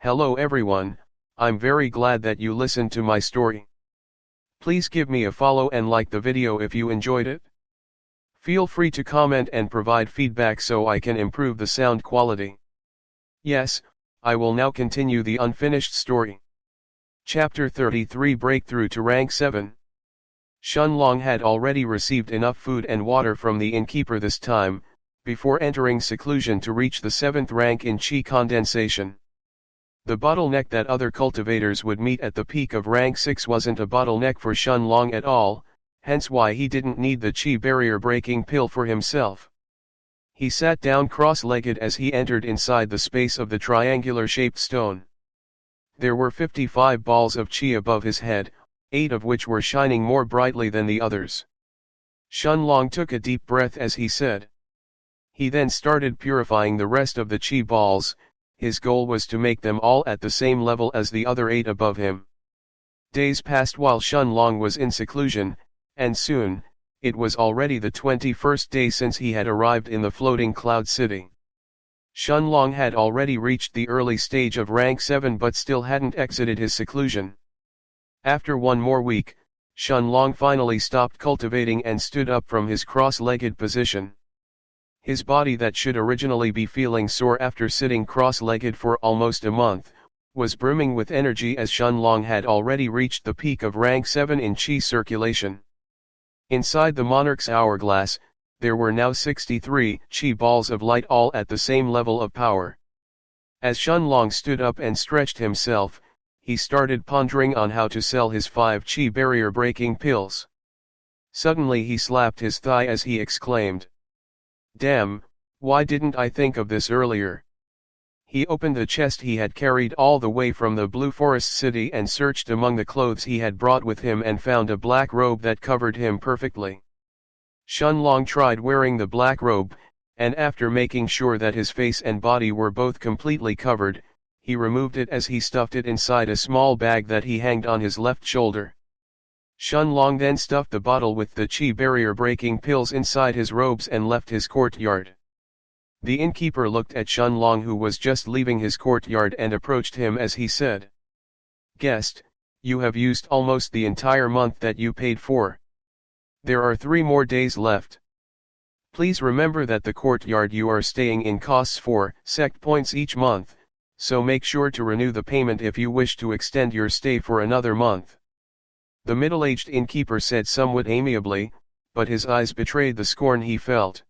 Hello everyone, I'm very glad that you listened to my story. Please give me a follow and like the video if you enjoyed it. Feel free to comment and provide feedback so I can improve the sound quality. Yes, I will now continue the unfinished story. Chapter 33 Breakthrough to Rank 7. Shunlong had already received enough food and water from the innkeeper this time, before entering seclusion to reach the 7th rank in chi condensation. The bottleneck that other cultivators would meet at the peak of rank 6 wasn't a bottleneck for Shunlong at all, hence why he didn't need the chi barrier breaking pill for himself. He sat down cross-legged as he entered inside the space of the triangular-shaped stone. There were 55 balls of chi above his head, 8 of which were shining more brightly than the others. Shunlong took a deep breath as he said. He then started purifying the rest of the chi balls. His goal was to make them all at the same level as the other 8 above him. Days passed while Shunlong was in seclusion, and soon, it was already the 21st day since he had arrived in the floating cloud city. Shunlong had already reached the early stage of rank 7 but still hadn't exited his seclusion. After one more week, Shunlong finally stopped cultivating and stood up from his cross-legged position. His body, that should originally be feeling sore after sitting cross-legged for almost a month, was brimming with energy as Shunlong had already reached the peak of rank 7 in chi circulation. Inside the Monarch's hourglass, there were now 63 chi balls of light, all at the same level of power. As Shunlong stood up and stretched himself, he started pondering on how to sell his 5 chi barrier breaking pills. Suddenly he slapped his thigh as he exclaimed, "Damn, why didn't I think of this earlier?" He opened the chest he had carried all the way from the Blue Forest City and searched among the clothes he had brought with him and found a black robe that covered him perfectly. Shunlong tried wearing the black robe, and after making sure that his face and body were both completely covered, he removed it as he stuffed it inside a small bag that he hanged on his left shoulder. Shunlong then stuffed the bottle with the chi barrier breaking pills inside his robes and left his courtyard. The innkeeper looked at Shunlong, who was just leaving his courtyard, and approached him as he said, "Guest, you have used almost the entire month that you paid for. There are 3 more days left. Please remember that the courtyard you are staying in costs 4 sect points each month, so make sure to renew the payment if you wish to extend your stay for another month." The middle-aged innkeeper said somewhat amiably, but his eyes betrayed the scorn he felt.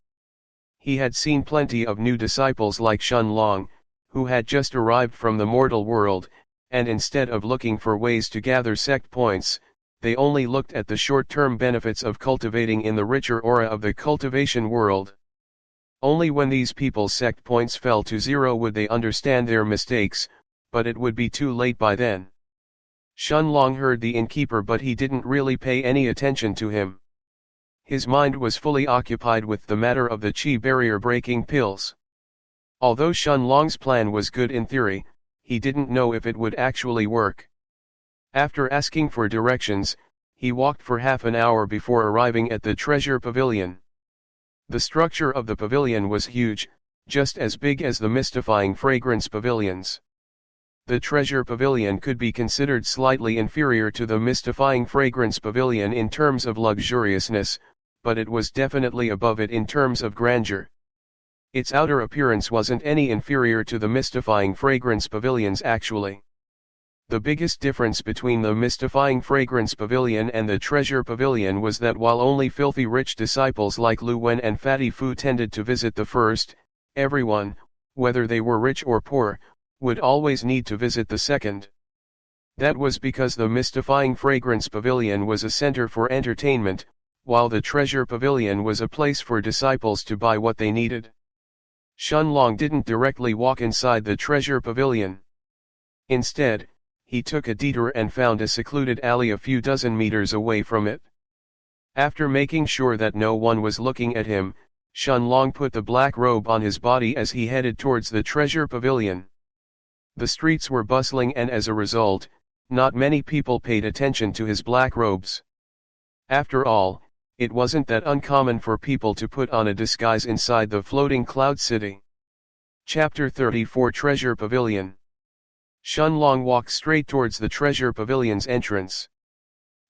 He had seen plenty of new disciples like Shunlong, who had just arrived from the mortal world, and instead of looking for ways to gather sect points, they only looked at the short-term benefits of cultivating in the richer aura of the cultivation world. Only when these people's sect points fell to 0 would they understand their mistakes, but it would be too late by then. Shunlong heard the innkeeper, but he didn't really pay any attention to him. His mind was fully occupied with the matter of the chi barrier breaking pills. Although Shunlong's plan was good in theory, he didn't know if it would actually work. After asking for directions, he walked for half an hour before arriving at the treasure pavilion. The structure of the pavilion was huge, just as big as the mystifying fragrance pavilions. The treasure pavilion could be considered slightly inferior to the mystifying fragrance pavilion in terms of luxuriousness, but it was definitely above it in terms of grandeur. Its outer appearance wasn't any inferior to the mystifying fragrance pavilions actually. The biggest difference between the mystifying fragrance pavilion and the treasure pavilion was that while only filthy rich disciples like Lu Wen and Fatty Fu tended to visit the first, everyone, whether they were rich or poor, would always need to visit the second. That was because the mystifying fragrance pavilion was a center for entertainment, while the treasure pavilion was a place for disciples to buy what they needed. Shunlong didn't directly walk inside the treasure pavilion. Instead, he took a detour and found a secluded alley a few dozen meters away from it. After making sure that no one was looking at him, Shunlong put the black robe on his body as he headed towards the treasure pavilion. The streets were bustling, and as a result, not many people paid attention to his black robes. After all, it wasn't that uncommon for people to put on a disguise inside the floating cloud city. Chapter 34 Treasure Pavilion. Shunlong walked straight towards the treasure pavilion's entrance.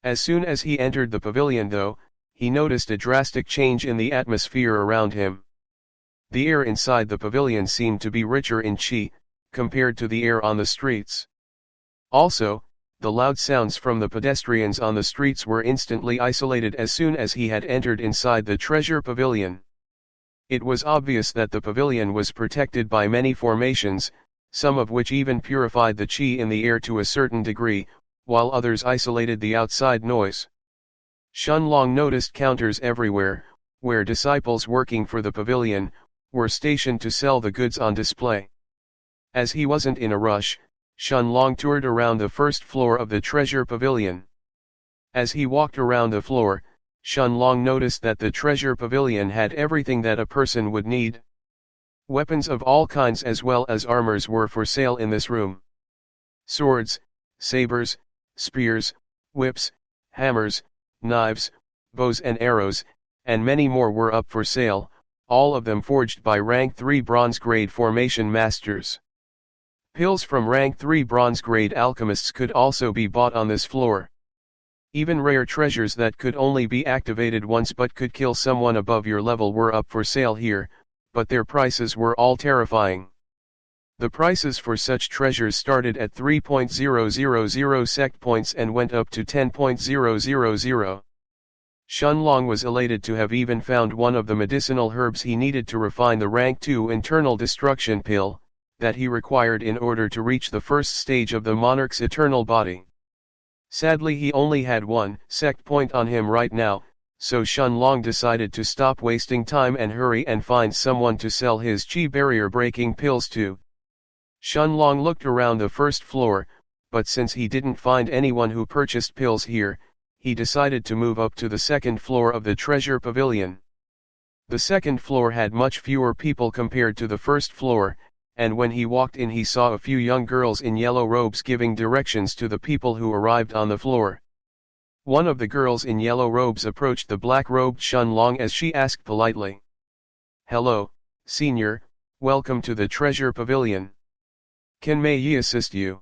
As soon as he entered the pavilion though, he noticed a drastic change in the atmosphere around him. The air inside the pavilion seemed to be richer in qi, compared to the air on the streets. Also, the loud sounds from the pedestrians on the streets were instantly isolated as soon as he had entered inside the treasure pavilion. It was obvious that the pavilion was protected by many formations, some of which even purified the qi in the air to a certain degree, while others isolated the outside noise. Shunlong noticed counters everywhere, where disciples working for the pavilion were stationed to sell the goods on display. As he wasn't in a rush, Shunlong toured around the first floor of the treasure pavilion. As he walked around the floor, Shunlong noticed that the treasure pavilion had everything that a person would need. Weapons of all kinds as well as armors were for sale in this room. Swords, sabers, spears, whips, hammers, knives, bows and arrows, and many more were up for sale, all of them forged by rank 3 bronze grade formation masters. Pills from rank 3 bronze grade alchemists could also be bought on this floor. Even rare treasures that could only be activated once but could kill someone above your level were up for sale here, but their prices were all terrifying. The prices for such treasures started at 3.000 sect points and went up to 10.000. Shunlong was elated to have even found one of the medicinal herbs he needed to refine the rank 2 internal destruction pill, that he required in order to reach the first stage of the monarch's eternal body. Sadly he only had one sect point on him right now, so Shunlong decided to stop wasting time and hurry and find someone to sell his qi barrier breaking pills to. Shunlong looked around the first floor, but since he didn't find anyone who purchased pills here, he decided to move up to the second floor of the treasure pavilion. The second floor had much fewer people compared to the first floor, and when he walked in he saw a few young girls in yellow robes giving directions to the people who arrived on the floor. One of the girls in yellow robes approached the black-robed Shunlong as she asked politely, "Hello, senior, welcome to the treasure pavilion. Can Mei Yi assist you?"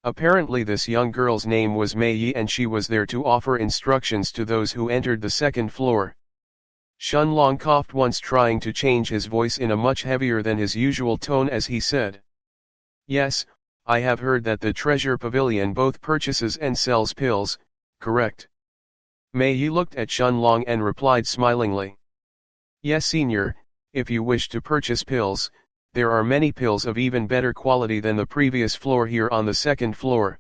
Apparently this young girl's name was Mei Yi and she was there to offer instructions to those who entered the second floor. Shunlong coughed once, trying to change his voice in a much heavier than his usual tone as he said, "Yes, I have heard that the treasure pavilion both purchases and sells pills, correct?" Mei Yi looked at Shunlong and replied smilingly, "Yes senior, if you wish to purchase pills, there are many pills of even better quality than the previous floor here on the second floor.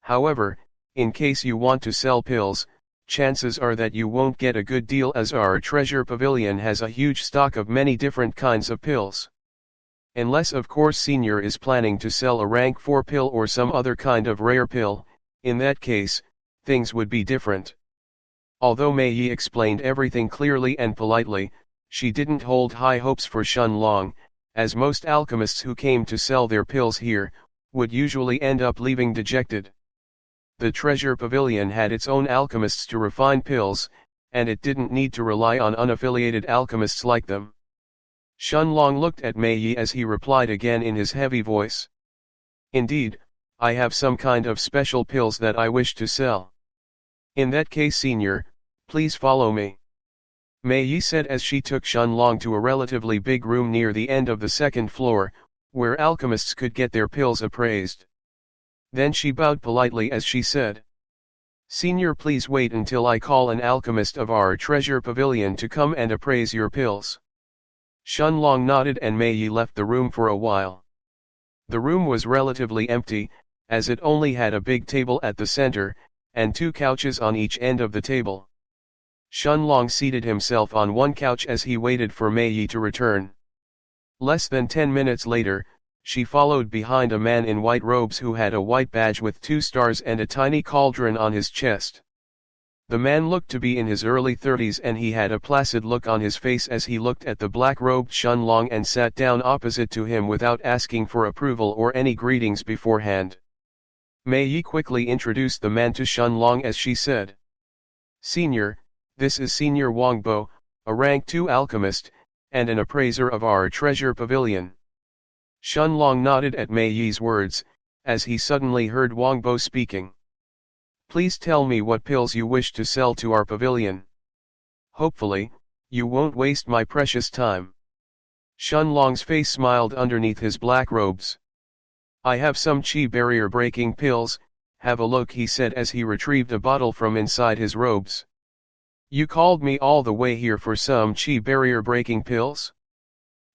However, in case you want to sell pills, chances are that you won't get a good deal as our treasure pavilion has a huge stock of many different kinds of pills. Unless of course senior is planning to sell a rank 4 pill or some other kind of rare pill, in that case, things would be different." Although Mei Yi explained everything clearly and politely, she didn't hold high hopes for Shunlong, as most alchemists who came to sell their pills here, would usually end up leaving dejected. The treasure pavilion had its own alchemists to refine pills, and it didn't need to rely on unaffiliated alchemists like them. Shunlong looked at Mei Yi as he replied again in his heavy voice, "Indeed, I have some kind of special pills that I wish to sell. In that case senior, please follow me." Mei Yi said as she took Shunlong to a relatively big room near the end of the second floor, where alchemists could get their pills appraised. Then she bowed politely as she said, "Senior, please wait until I call an alchemist of our treasure pavilion to come and appraise your pills." Shunlong nodded and Mei Yi left the room for a while. The room was relatively empty, as it only had a big table at the center, and 2 couches on each end of the table. Shunlong seated himself on one couch as he waited for Mei Yi to return. Less than 10 minutes later, she followed behind a man in white robes who had a white badge with 2 stars and a tiny cauldron on his chest. The man looked to be in his early 30s and he had a placid look on his face as he looked at the black-robed Shunlong and sat down opposite to him without asking for approval or any greetings beforehand. Mei Yi quickly introduced the man to Shunlong as she said, "Senior, this is Senior Wang Bo, a rank 2 alchemist, and an appraiser of our treasure pavilion." Shunlong nodded at Mei Yi's words, as he suddenly heard Wangbo speaking. Please tell me what pills you wish to sell to our pavilion. Hopefully, you won't waste my precious time. Shunlong's face smiled underneath his black robes. I have some qi barrier breaking pills, have a look, he said as he retrieved a bottle from inside his robes. You called me all the way here for some qi barrier breaking pills?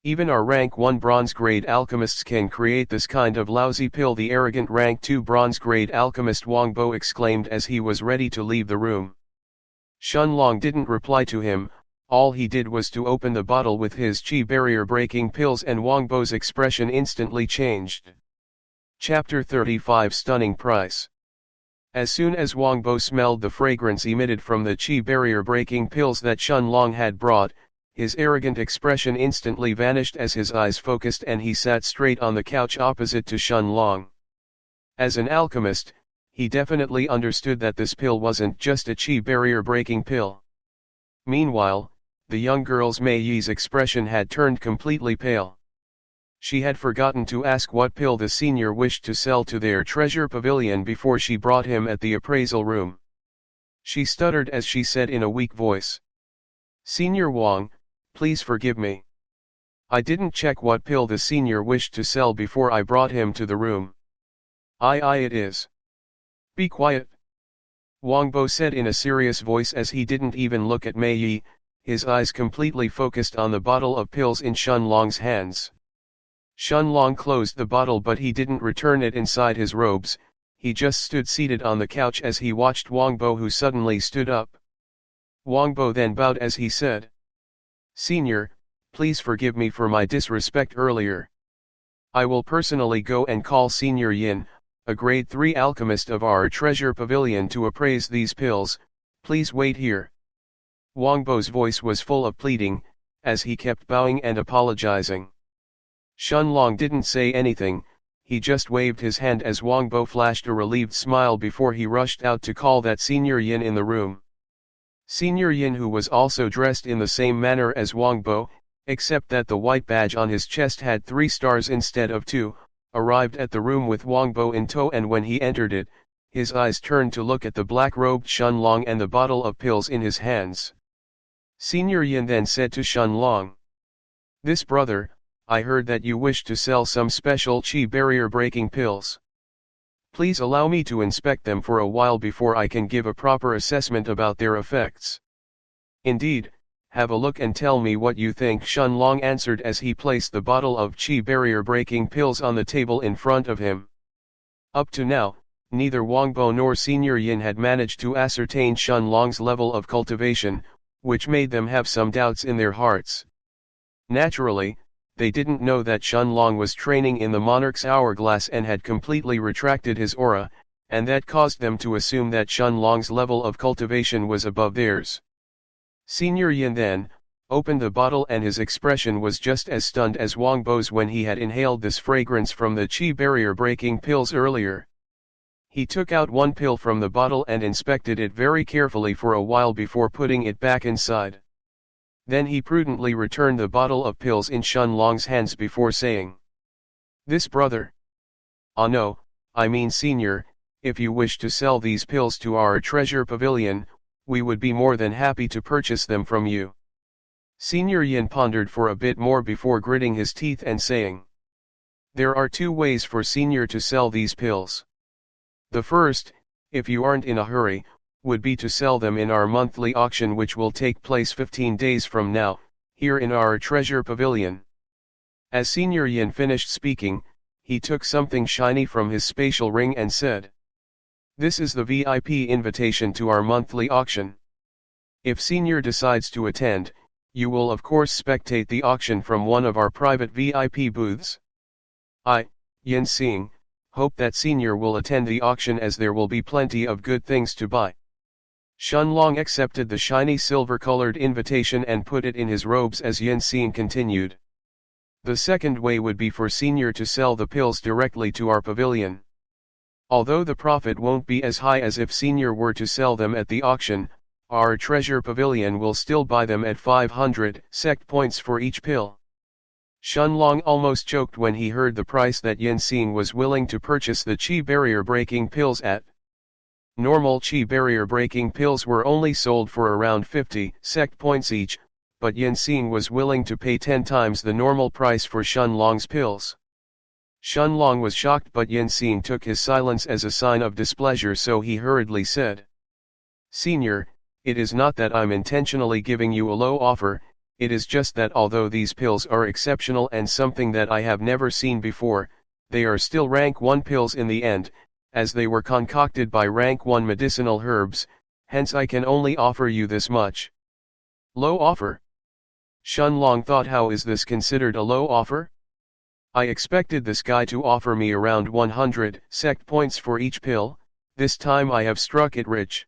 Even our rank 1 bronze grade alchemists can create this kind of lousy pill, the arrogant rank 2 bronze grade alchemist Wangbo exclaimed as he was ready to leave the room. Shunlong didn't reply to him, all he did was to open the bottle with his qi barrier breaking pills, and Wangbo's expression instantly changed. Chapter 35 Stunning Price. As soon as Wangbo smelled the fragrance emitted from the qi barrier breaking pills that Shunlong had brought, his arrogant expression instantly vanished as his eyes focused and he sat straight on the couch opposite to Shunlong. As an alchemist, he definitely understood that this pill wasn't just a qi barrier breaking pill. Meanwhile, the young girl's Mei Yi's expression had turned completely pale. She had forgotten to ask what pill the senior wished to sell to their treasure pavilion before she brought him at the appraisal room. She stuttered as she said in a weak voice, "Senior Wang, please forgive me. I didn't check what pill the senior wished to sell before I brought him to the room." Aye, it is. Be quiet. Wangbo said in a serious voice as he didn't even look at Mei Yi, his eyes completely focused on the bottle of pills in Shunlong's hands. Shunlong closed the bottle but he didn't return it inside his robes, he just stood seated on the couch as he watched Wangbo, who suddenly stood up. Wangbo then bowed as he said, "Senior, please forgive me for my disrespect earlier. I will personally go and call Senior Yin, a grade 3 alchemist of our treasure pavilion, to appraise these pills. Please wait here." Wangbo's voice was full of pleading, as he kept bowing and apologizing. Shunlong didn't say anything, he just waved his hand as Wangbo flashed a relieved smile before he rushed out to call that Senior Yin in the room. Senior Yin, who was also dressed in the same manner as Wangbo, except that the white badge on his chest had 3 stars instead of 2, arrived at the room with Wangbo in tow, and when he entered it, his eyes turned to look at the black-robed Shunlong and the bottle of pills in his hands. Senior Yin then said to Shunlong, "This brother, I heard that you wish to sell some special qi barrier breaking pills. Please allow me to inspect them for a while before I can give a proper assessment about their effects." "Indeed, have a look and tell me what you think," Shunlong answered as he placed the bottle of qi barrier breaking pills on the table in front of him. Up to now, neither Wangbo nor Senior Yin had managed to ascertain Shunlong's level of cultivation, which made them have some doubts in their hearts. Naturally, they didn't know that Shunlong was training in the Monarch's hourglass and had completely retracted his aura, and that caused them to assume that Shunlong's level of cultivation was above theirs. Senior Yin then opened the bottle and his expression was just as stunned as Wangbo's when he had inhaled this fragrance from the qi barrier breaking pills earlier. He took out one pill from the bottle and inspected it very carefully for a while before putting it back inside. Then he prudently returned the bottle of pills in Shunlong's hands before saying, "This brother. Ah no, I mean senior, if you wish to sell these pills to our treasure pavilion, we would be more than happy to purchase them from you." Senior Yin pondered for a bit more before gritting his teeth and saying, "There are 2 ways for senior to sell these pills. The first, if you aren't in a hurry, would be to sell them in our monthly auction, which will take place 15 days from now, here in our treasure pavilion." As Senior Yin finished speaking, he took something shiny from his spatial ring and said, "This is the VIP invitation to our monthly auction. If Senior decides to attend, you will of course spectate the auction from one of our private VIP booths. I, Yin Xing, hope that Senior will attend the auction as there will be plenty of good things to buy." Shunlong accepted the shiny silver-colored invitation and put it in his robes as Yin Xing continued. "The second way would be for Senior to sell the pills directly to our pavilion. Although the profit won't be as high as if Senior were to sell them at the auction, our treasure pavilion will still buy them at 500 sect points for each pill." Shunlong almost choked when he heard the price that Yinxing was willing to purchase the qi barrier breaking pills at. Normal qi barrier breaking pills were only sold for around 50 sect points each, but Yinxing was willing to pay 10 times the normal price for Shunlong's pills. Shunlong was shocked, but Yinxing took his silence as a sign of displeasure, so he hurriedly said, "Senior, it is not that I'm intentionally giving you a low offer, it is just that although these pills are exceptional and something that I have never seen before, they are still rank 1 pills in the end, as they were concocted by rank 1 medicinal herbs, hence I can only offer you this much." Low offer? Shunlong thought, how is this considered a low offer? I expected this guy to offer me around 100 sect points for each pill, this time I have struck it rich.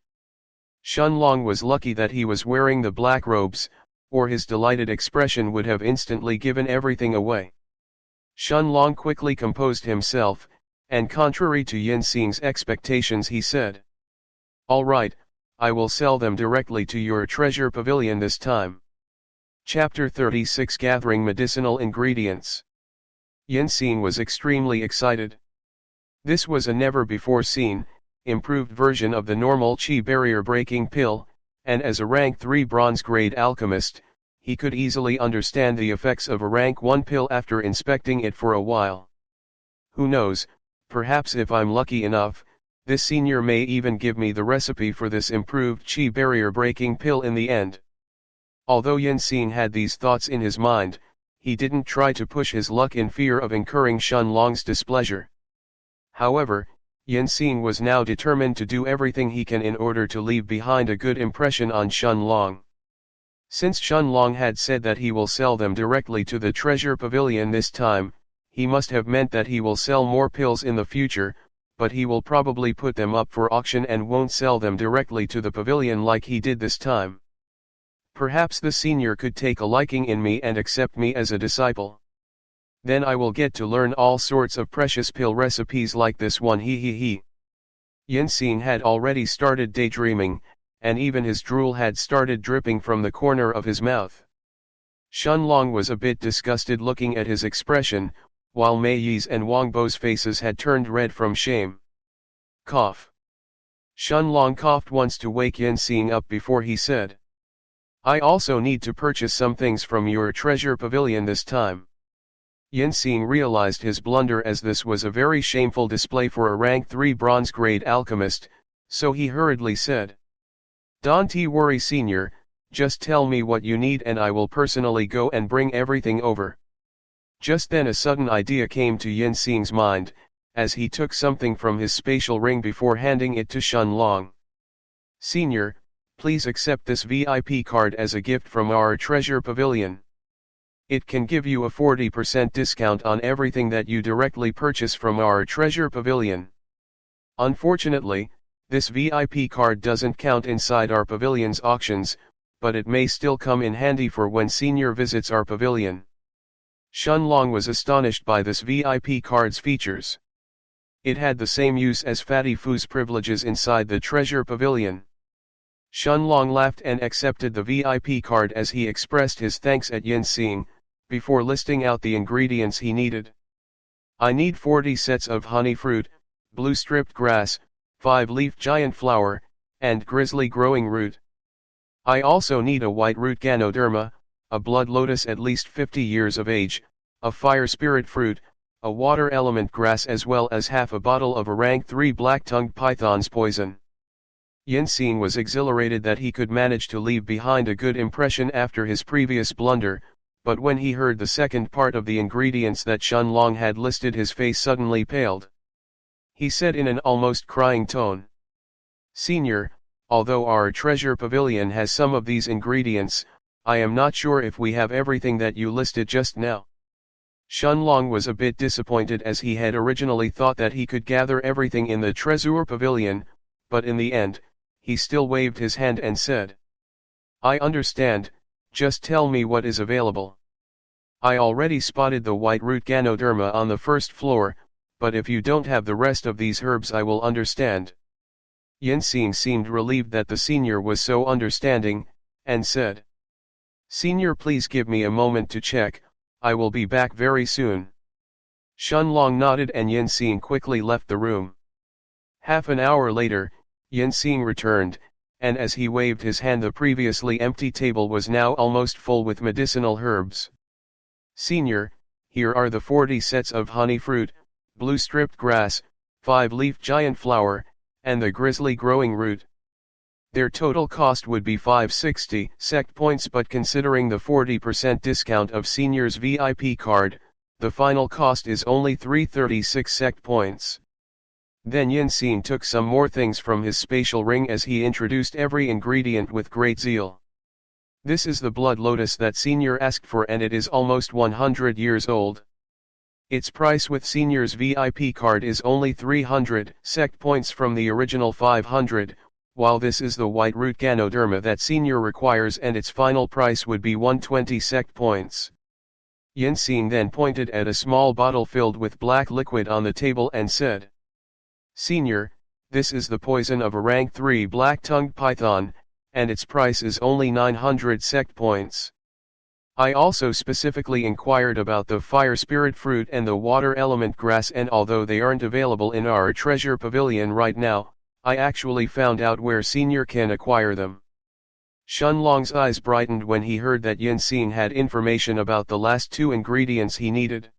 Shunlong was lucky that he was wearing the black robes, or his delighted expression would have instantly given everything away. Shunlong quickly composed himself, and contrary to Yinxing's expectations he said, "All right, I will sell them directly to your treasure pavilion this time." Chapter 36, Gathering Medicinal Ingredients. Yinxing was extremely excited. This was a never-before-seen, improved version of the normal qi barrier breaking pill, and as a rank 3 bronze grade alchemist, he could easily understand the effects of a rank 1 pill after inspecting it for a while. Who knows, perhaps if I'm lucky enough, this senior may even give me the recipe for this improved qi barrier breaking pill in the end. Although Yinxing had these thoughts in his mind, he didn't try to push his luck in fear of incurring Shunlong's displeasure. However, Yinxing was now determined to do everything he can in order to leave behind a good impression on Shunlong. Since Shunlong had said that he will sell them directly to the treasure pavilion this time, he must have meant that he will sell more pills in the future, but he will probably put them up for auction and won't sell them directly to the pavilion like he did this time. Perhaps the senior could take a liking in me and accept me as a disciple. Then I will get to learn all sorts of precious pill recipes like this one. Yinxing had already started daydreaming, and even his drool had started dripping from the corner of his mouth. Shunlong was a bit disgusted looking at his expression, while Mei Yi's and Wang Bo's faces had turned red from shame. Cough. Shunlong coughed once to wake Yinxing up before he said, "I also need to purchase some things from your treasure pavilion this time." Yinxing realized his blunder, as this was a very shameful display for a rank 3 bronze grade alchemist, so he hurriedly said, "Don't worry senior, just tell me what you need and I will personally go and bring everything over." Just then a sudden idea came to Yinxing's mind, as he took something from his spatial ring before handing it to Shunlong. "Senior, please accept this VIP card as a gift from our treasure pavilion. It can give you a 40% discount on everything that you directly purchase from our treasure pavilion. Unfortunately, this VIP card doesn't count inside our pavilion's auctions, but it may still come in handy for when senior visits our pavilion." Shunlong was astonished by this VIP card's features. It had the same use as Fatty Fu's privileges inside the treasure pavilion. Shunlong laughed and accepted the VIP card as he expressed his thanks at Yinxing, before listing out the ingredients he needed. "I need 40 sets of honey fruit, blue stripped grass, 5-leaf giant flower, and grizzly growing root. I also need a white root ganoderma, a blood lotus at least 50 years of age, a fire spirit fruit, a water element grass, as well as half a bottle of a rank 3 black-tongued python's poison." Yinxing was exhilarated that he could manage to leave behind a good impression after his previous blunder, but when he heard the second part of the ingredients that Shunlong had listed, his face suddenly paled. He said in an almost crying tone, "Senior, although our treasure pavilion has some of these ingredients, I am not sure if we have everything that you listed just now." Shunlong was a bit disappointed, as he had originally thought that he could gather everything in the treasure pavilion, but in the end, he still waved his hand and said, "I understand, just tell me what is available. I already spotted the white root ganoderma on the first floor, but if you don't have the rest of these herbs I will understand." Yinxing seemed relieved that the senior was so understanding, and said, "Senior, please give me a moment to check, I will be back very soon. Shunlong nodded and Yin-Xing quickly left the room. Half an hour later, Yin-Xing returned, and as he waved his hand the previously empty table was now almost full with medicinal herbs. Senior, here are the 40 sets of honey fruit, blue stripped grass, 5-leaf giant flower, and the grizzly growing root. Their total cost would be 560 sect points, but considering the 40% discount of Senior's VIP card, the final cost is only 336 sect points. Then Yin-Xing took some more things from his spatial ring as he introduced every ingredient with great zeal. This is the blood lotus that Senior asked for, and it is almost 100 years old. Its price with Senior's VIP card is only 300 sect points from the original 500, while this is the white root Ganoderma that Senior requires, and its final price would be 120 sect points. Yin-Xing then pointed at a small bottle filled with black liquid on the table and said, Senior, this is the poison of a rank 3 black-tongued python, and its price is only 900 sect points. I also specifically inquired about the fire spirit fruit and the water element grass, and although they aren't available in our treasure pavilion right now, I actually found out where Senior can acquire them. Shunlong's eyes brightened when he heard that Yin-Xing had information about the last 2 ingredients he needed.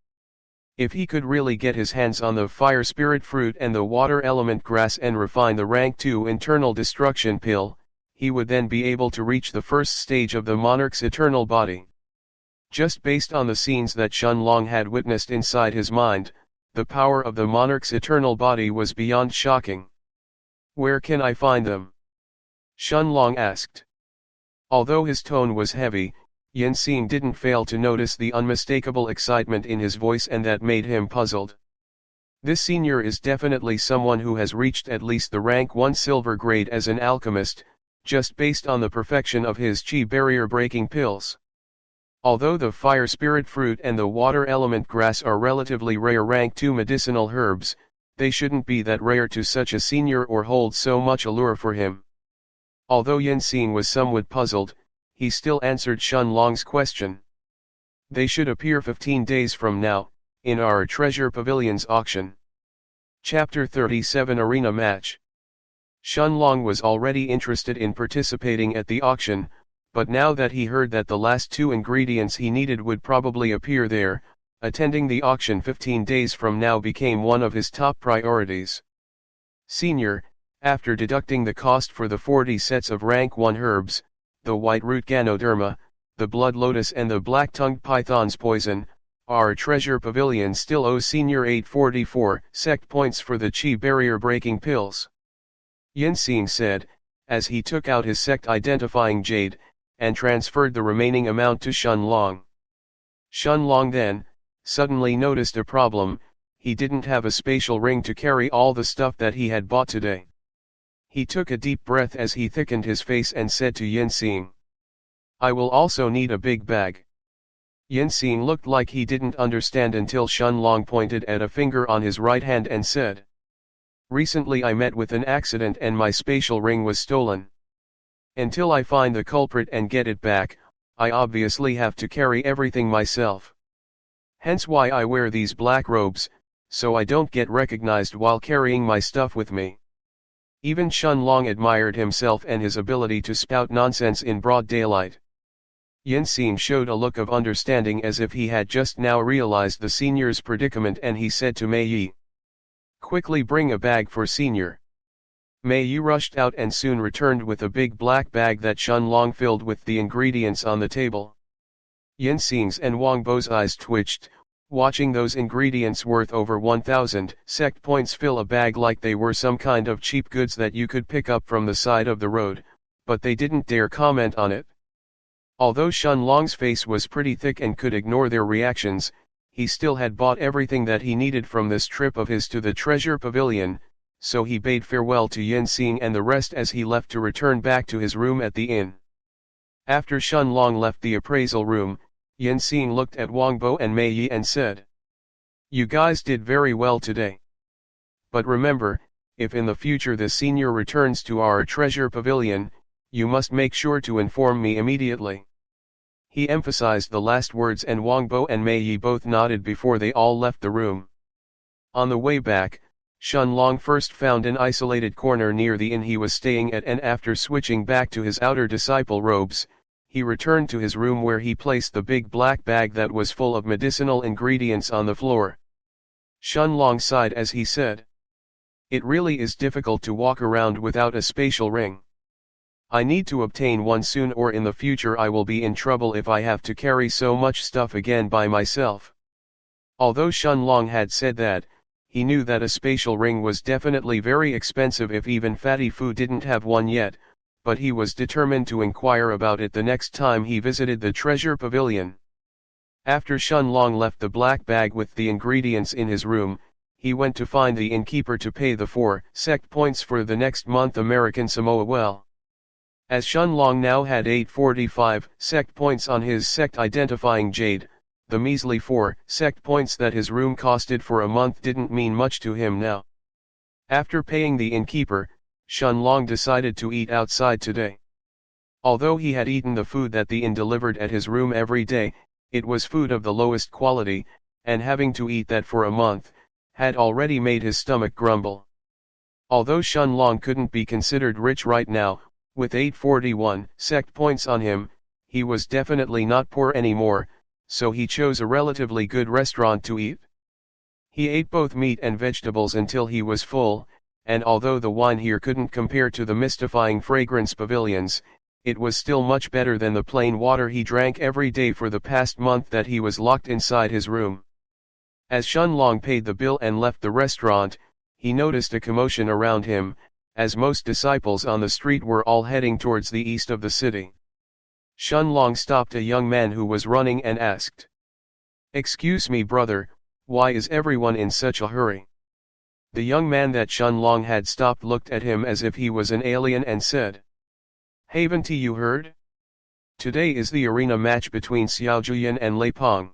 If he could really get his hands on the fire spirit fruit and the water element grass and refine the rank 2 internal destruction pill, he would then be able to reach the first stage of the Monarch's eternal body. Just based on the scenes that Shunlong had witnessed inside his mind, the power of the Monarch's eternal body was beyond shocking. Where can I find them? Shunlong asked. Although his tone was heavy, Yin-Xing didn't fail to notice the unmistakable excitement in his voice, and that made him puzzled. This Senior is definitely someone who has reached at least the rank 1 silver grade as an alchemist, just based on the perfection of his chi barrier breaking pills. Although the fire spirit fruit and the water element grass are relatively rare rank 2 medicinal herbs, they shouldn't be that rare to such a Senior or hold so much allure for him. Although Yin-Xing was somewhat puzzled, he still answered Shunlong's question. They should appear 15 days from now, in our treasure pavilion's auction. Chapter 37 Arena Match. Shunlong was already interested in participating at the auction, but now that he heard that the last 2 ingredients he needed would probably appear there, attending the auction 15 days from now became one of his top priorities. Senior, after deducting the cost for the 40 sets of rank 1 herbs, the white root Ganoderma, the blood lotus and the black-tongued python's poison, our treasure pavilion still owes Senior 844 sect points for the chi barrier breaking pills. Yin-Xing said, as he took out his sect identifying jade, and transferred the remaining amount to Shunlong. Shunlong then, suddenly noticed a problem. He didn't have a spatial ring to carry all the stuff that he had bought today. He took a deep breath as he thickened his face and said to Yin-Xing, I will also need a big bag. Yin-Xing looked like he didn't understand until Shunlong pointed at a finger on his right hand and said, Recently I met with an accident and my spatial ring was stolen. Until I find the culprit and get it back, I obviously have to carry everything myself. Hence why I wear these black robes, so I don't get recognized while carrying my stuff with me. Even Shunlong admired himself and his ability to spout nonsense in broad daylight. Yin-Xing showed a look of understanding as if he had just now realized the Senior's predicament, and he said to Mei Yi, Quickly bring a bag for Senior. Mei Yi rushed out and soon returned with a big black bag that Shunlong filled with the ingredients on the table. Yin-Xing's and Wang Bo's eyes twitched, watching those ingredients worth over 1,000 sect points fill a bag like they were some kind of cheap goods that you could pick up from the side of the road, but they didn't dare comment on it. Although Shunlong's face was pretty thick and could ignore their reactions, he still had bought everything that he needed from this trip of his to the treasure pavilion, so he bade farewell to Yin-Xing and the rest as he left to return back to his room at the inn. After Shunlong left the appraisal room, Yin-Xing looked at Wang Bo and Mei Yi and said, You guys did very well today. But remember, if in the future the Senior returns to our treasure pavilion, you must make sure to inform me immediately. He emphasized the last words and Wang Bo and Mei Yi both nodded before they all left the room. On the way back, Shun Long first found an isolated corner near the inn he was staying at, and after switching back to his outer disciple robes, he returned to his room where he placed the big black bag that was full of medicinal ingredients on the floor. Shun Long sighed as he said, "It really is difficult to walk around without a spatial ring. I need to obtain one soon, or in the future I will be in trouble if I have to carry so much stuff again by myself." Although Shun Long had said that, he knew that a spatial ring was definitely very expensive if even Fatty Fu didn't have one yet, but he was determined to inquire about it the next time he visited the treasure pavilion. After Shun Long left the black bag with the ingredients in his room, he went to find the innkeeper to pay the 4 sect points for the next month American Samoa well. As Shun Long now had 845 sect points on his sect identifying jade, the measly 4 sect points that his room costed for a month didn't mean much to him now. After paying the innkeeper, Shun Long decided to eat outside today. Although he had eaten the food that the inn delivered at his room every day, it was food of the lowest quality, and having to eat that for a month, had already made his stomach grumble. Although Shun Long couldn't be considered rich right now, with 841 sect points on him, he was definitely not poor anymore, so he chose a relatively good restaurant to eat. He ate both meat and vegetables until he was full, and although the wine here couldn't compare to the mystifying fragrance pavilions, it was still much better than the plain water he drank every day for the past month that he was locked inside his room. As Shun Long paid the bill and left the restaurant, he noticed a commotion around him, as most disciples on the street were all heading towards the east of the city. Shun Long stopped a young man who was running and asked, "Excuse me, brother, why is everyone in such a hurry?" The young man that Shun Long had stopped looked at him as if he was an alien and said, "Haven't you heard? Today is the arena match between Xiao Juyan and Lei Peng.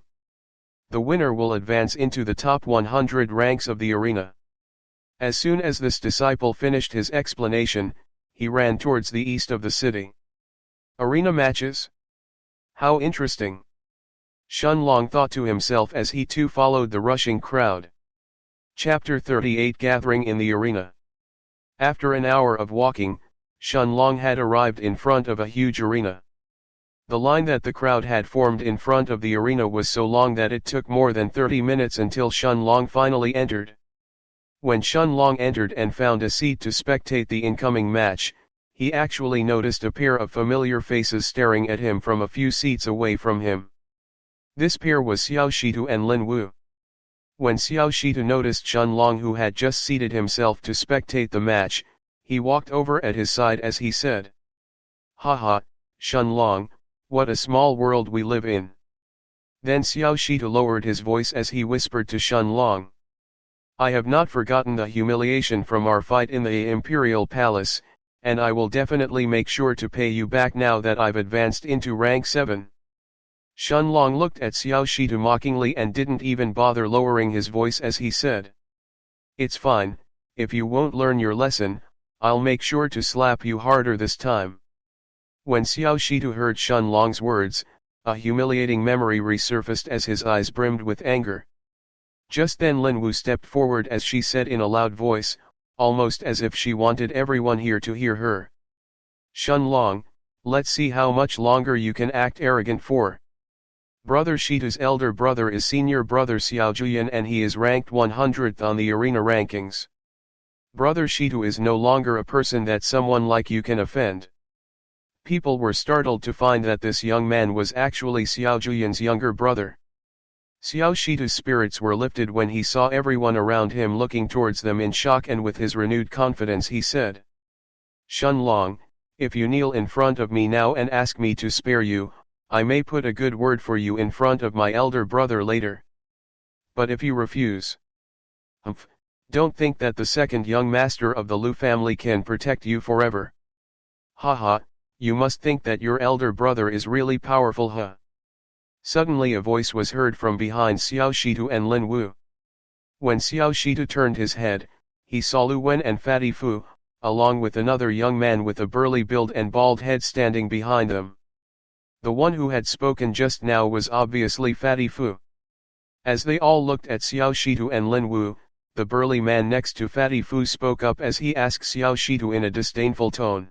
The winner will advance into the top 100 ranks of the arena." As soon as this disciple finished his explanation, he ran towards the east of the city. Arena matches? How interesting! Shun Long thought to himself as he too followed the rushing crowd. Chapter 38 Gathering in the Arena. After an hour of walking, Shun Long had arrived in front of a huge arena. The line that the crowd had formed in front of the arena was so long that it took more than 30 minutes until Shun Long finally entered. When Shun Long entered and found a seat to spectate the incoming match, he actually noticed a pair of familiar faces staring at him from a few seats away from him. This pair was Xiao Shitu and Lin Wu. When Xiao Shitu noticed Shun Long, who had just seated himself to spectate the match, he walked over at his side as he said, "Haha, Shun Long, what a small world we live in." Then Xiao Shitu lowered his voice as he whispered to Shun Long, "I have not forgotten the humiliation from our fight in the Imperial Palace, and I will definitely make sure to pay you back now that I've advanced into rank 7. Shun Long looked at Xiao Shitu mockingly and didn't even bother lowering his voice as he said, "It's fine, if you won't learn your lesson, I'll make sure to slap you harder this time." When Xiao Shitu heard Shun Long's words, a humiliating memory resurfaced as his eyes brimmed with anger. Just then Lin Wu stepped forward as she said in a loud voice, almost as if she wanted everyone here to hear her, "Shun Long, let's see how much longer you can act arrogant for. Brother Shitu's elder brother is senior brother Xiao Juyan and he is ranked 100th on the arena rankings. Brother Shitu is no longer a person that someone like you can offend." People were startled to find that this young man was actually Xiao Juyan's younger brother. Xiao Shitu's spirits were lifted when he saw everyone around him looking towards them in shock, and with his renewed confidence he said, "Shun Long, if you kneel in front of me now and ask me to spare you, I may put a good word for you in front of my elder brother later. But if you refuse, don't think that the second young master of the Liu family can protect you forever. Haha, you must think that your elder brother is really powerful, huh?" Suddenly a voice was heard from behind Xiao Shitu and Lin Wu. When Xiao Shitu turned his head, he saw Lu Wen and Fatty Fu, along with another young man with a burly build and bald head standing behind them. The one who had spoken just now was obviously Fatty Fu. As they all looked at Xiao Shitu and Lin Wu, the burly man next to Fatty Fu spoke up as he asked Xiao Shitu in a disdainful tone.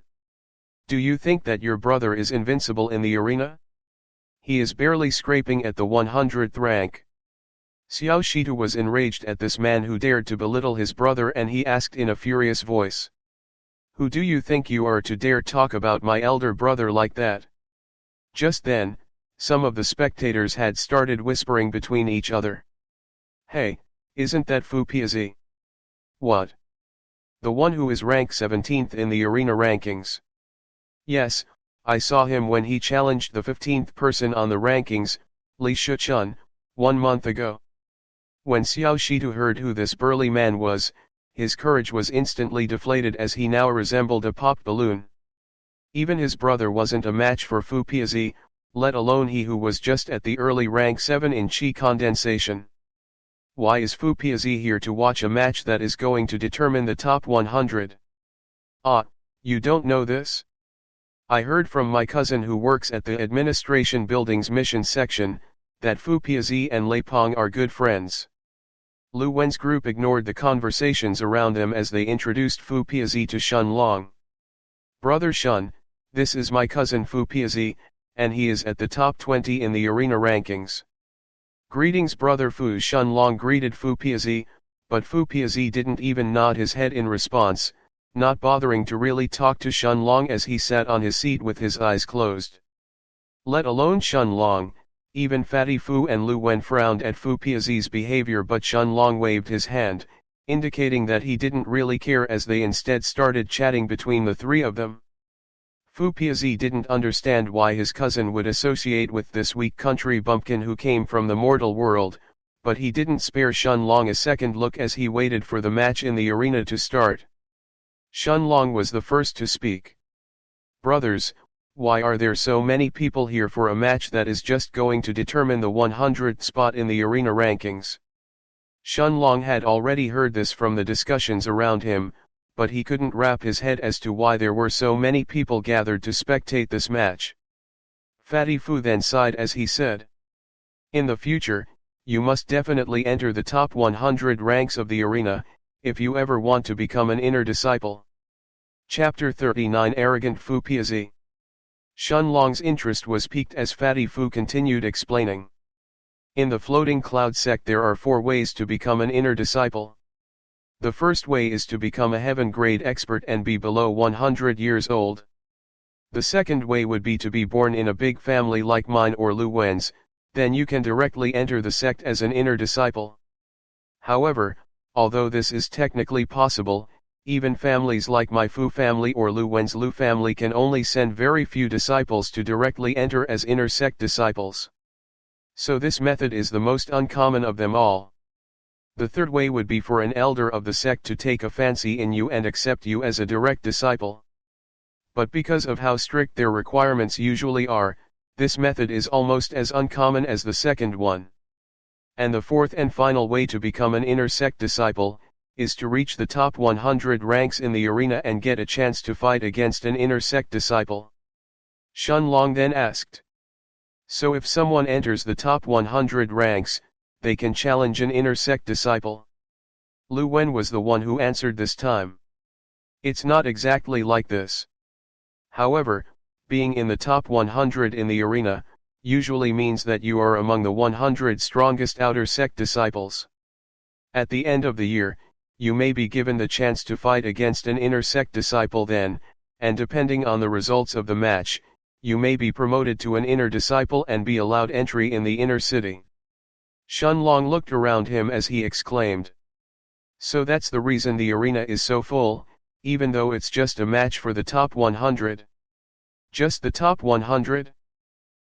Do you think that your brother is invincible in the arena? He is barely scraping at the 100th rank. Xiao Shitu was enraged at this man who dared to belittle his brother, and he asked in a furious voice. Who do you think you are to dare talk about my elder brother like that? Just then, some of the spectators had started whispering between each other. Hey, isn't that Fu Piazi? What? The one who is ranked 17th in the arena rankings. Yes, I saw him when he challenged the 15th person on the rankings, Li Shichun, 1 month ago. When Xiao Shitu heard who this burly man was, his courage was instantly deflated as he now resembled a popped balloon. Even his brother wasn't a match for Fu Piazi, let alone he who was just at the early rank 7 in Qi condensation. Why is Fu Piazi here to watch a match that is going to determine the top 100? Ah, you don't know this? I heard from my cousin who works at the administration building's mission section, that Fu Piazi and Lei Peng are good friends. Lu Wen's group ignored the conversations around them as they introduced Fu Piazi to Shun Long. Brother Shun, this is my cousin Fu Piazi, and he is at the top 20 in the arena rankings. Greetings brother Fu. Shun Long greeted Fu Piazi, but Fu Piazi didn't even nod his head in response, not bothering to really talk to Shun Long as he sat on his seat with his eyes closed. Let alone Shun Long, even Fatty Fu and Lu Wen frowned at Fu Piazi's behavior, but Shun Long waved his hand, indicating that he didn't really care as they instead started chatting between the three of them. Fu Piazi didn't understand why his cousin would associate with this weak country bumpkin who came from the mortal world, but he didn't spare Shun Long a second look as he waited for the match in the arena to start. Shun Long was the first to speak. Brothers, why are there so many people here for a match that is just going to determine the 100th spot in the arena rankings? Shun Long had already heard this from the discussions around him, but he couldn't wrap his head as to why there were so many people gathered to spectate this match. Fatty Fu then sighed as he said, in the future, you must definitely enter the top 100 ranks of the arena, if you ever want to become an inner disciple. Chapter 39 Arrogant Fu Piazi. Shun Long's interest was piqued as Fatty Fu continued explaining. In the floating cloud sect there are 4 ways to become an inner disciple. The first way is to become a heaven-grade expert and be below 100 years old. The second way would be to be born in a big family like mine or Lu Wen's, then you can directly enter the sect as an inner disciple. However, although this is technically possible, even families like my Fu family or Lu Wen's Lu family can only send very few disciples to directly enter as inner sect disciples. So this method is the most uncommon of them all. The third way would be for an elder of the sect to take a fancy in you and accept you as a direct disciple. But because of how strict their requirements usually are, this method is almost as uncommon as the second one. And the fourth and final way to become an inner sect disciple, is to reach the top 100 ranks in the arena and get a chance to fight against an inner sect disciple. Shun Long then asked. So if someone enters the top 100 ranks, they can challenge an inner sect disciple? Lu Wen was the one who answered this time. It's not exactly like this. However, being in the top 100 in the arena, usually means that you are among the 100 strongest outer sect disciples. At the end of the year, you may be given the chance to fight against an inner sect disciple then, and depending on the results of the match, you may be promoted to an inner disciple and be allowed entry in the inner city. Shun Long looked around him as he exclaimed. So that's the reason the arena is so full, even though it's just a match for the top 100. Just the top 100?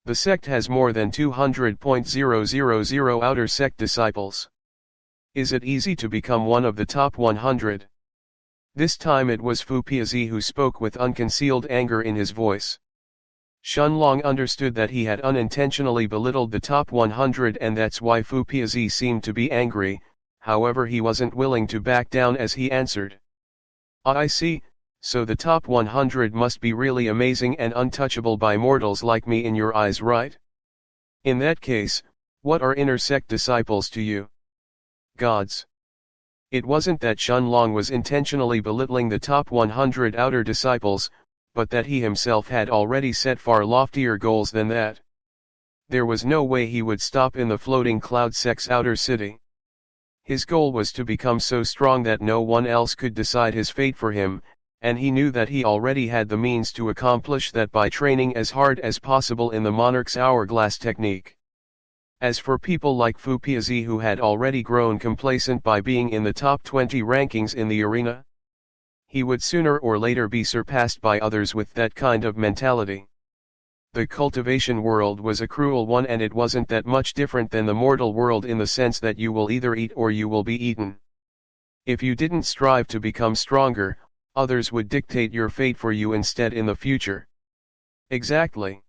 The sect has more than 200,000 outer sect disciples. Is it easy to become one of the top 100? This time it was Fu Piazi who spoke with unconcealed anger in his voice. Shun Long understood that he had unintentionally belittled the top 100 and that's why Fu Piazi seemed to be angry, however he wasn't willing to back down as he answered. I see, So the top 100 must be really amazing and untouchable by mortals like me in your eyes, right? In that case, what are inner sect disciples to you? Gods. It wasn't that Shunlong was intentionally belittling the top 100 outer disciples, but that he himself had already set far loftier goals than that. There was no way he would stop in the floating cloud sect's outer city. His goal was to become so strong that no one else could decide his fate for him, and he knew that he already had the means to accomplish that by training as hard as possible in the Monarch's hourglass technique. As for people like Fu Piazi, who had already grown complacent by being in the top 20 rankings in the arena, he would sooner or later be surpassed by others with that kind of mentality. The cultivation world was a cruel one, and it wasn't that much different than the mortal world in the sense that you will either eat or you will be eaten. If you didn't strive to become stronger, others would dictate your fate for you instead in the future. Exactly.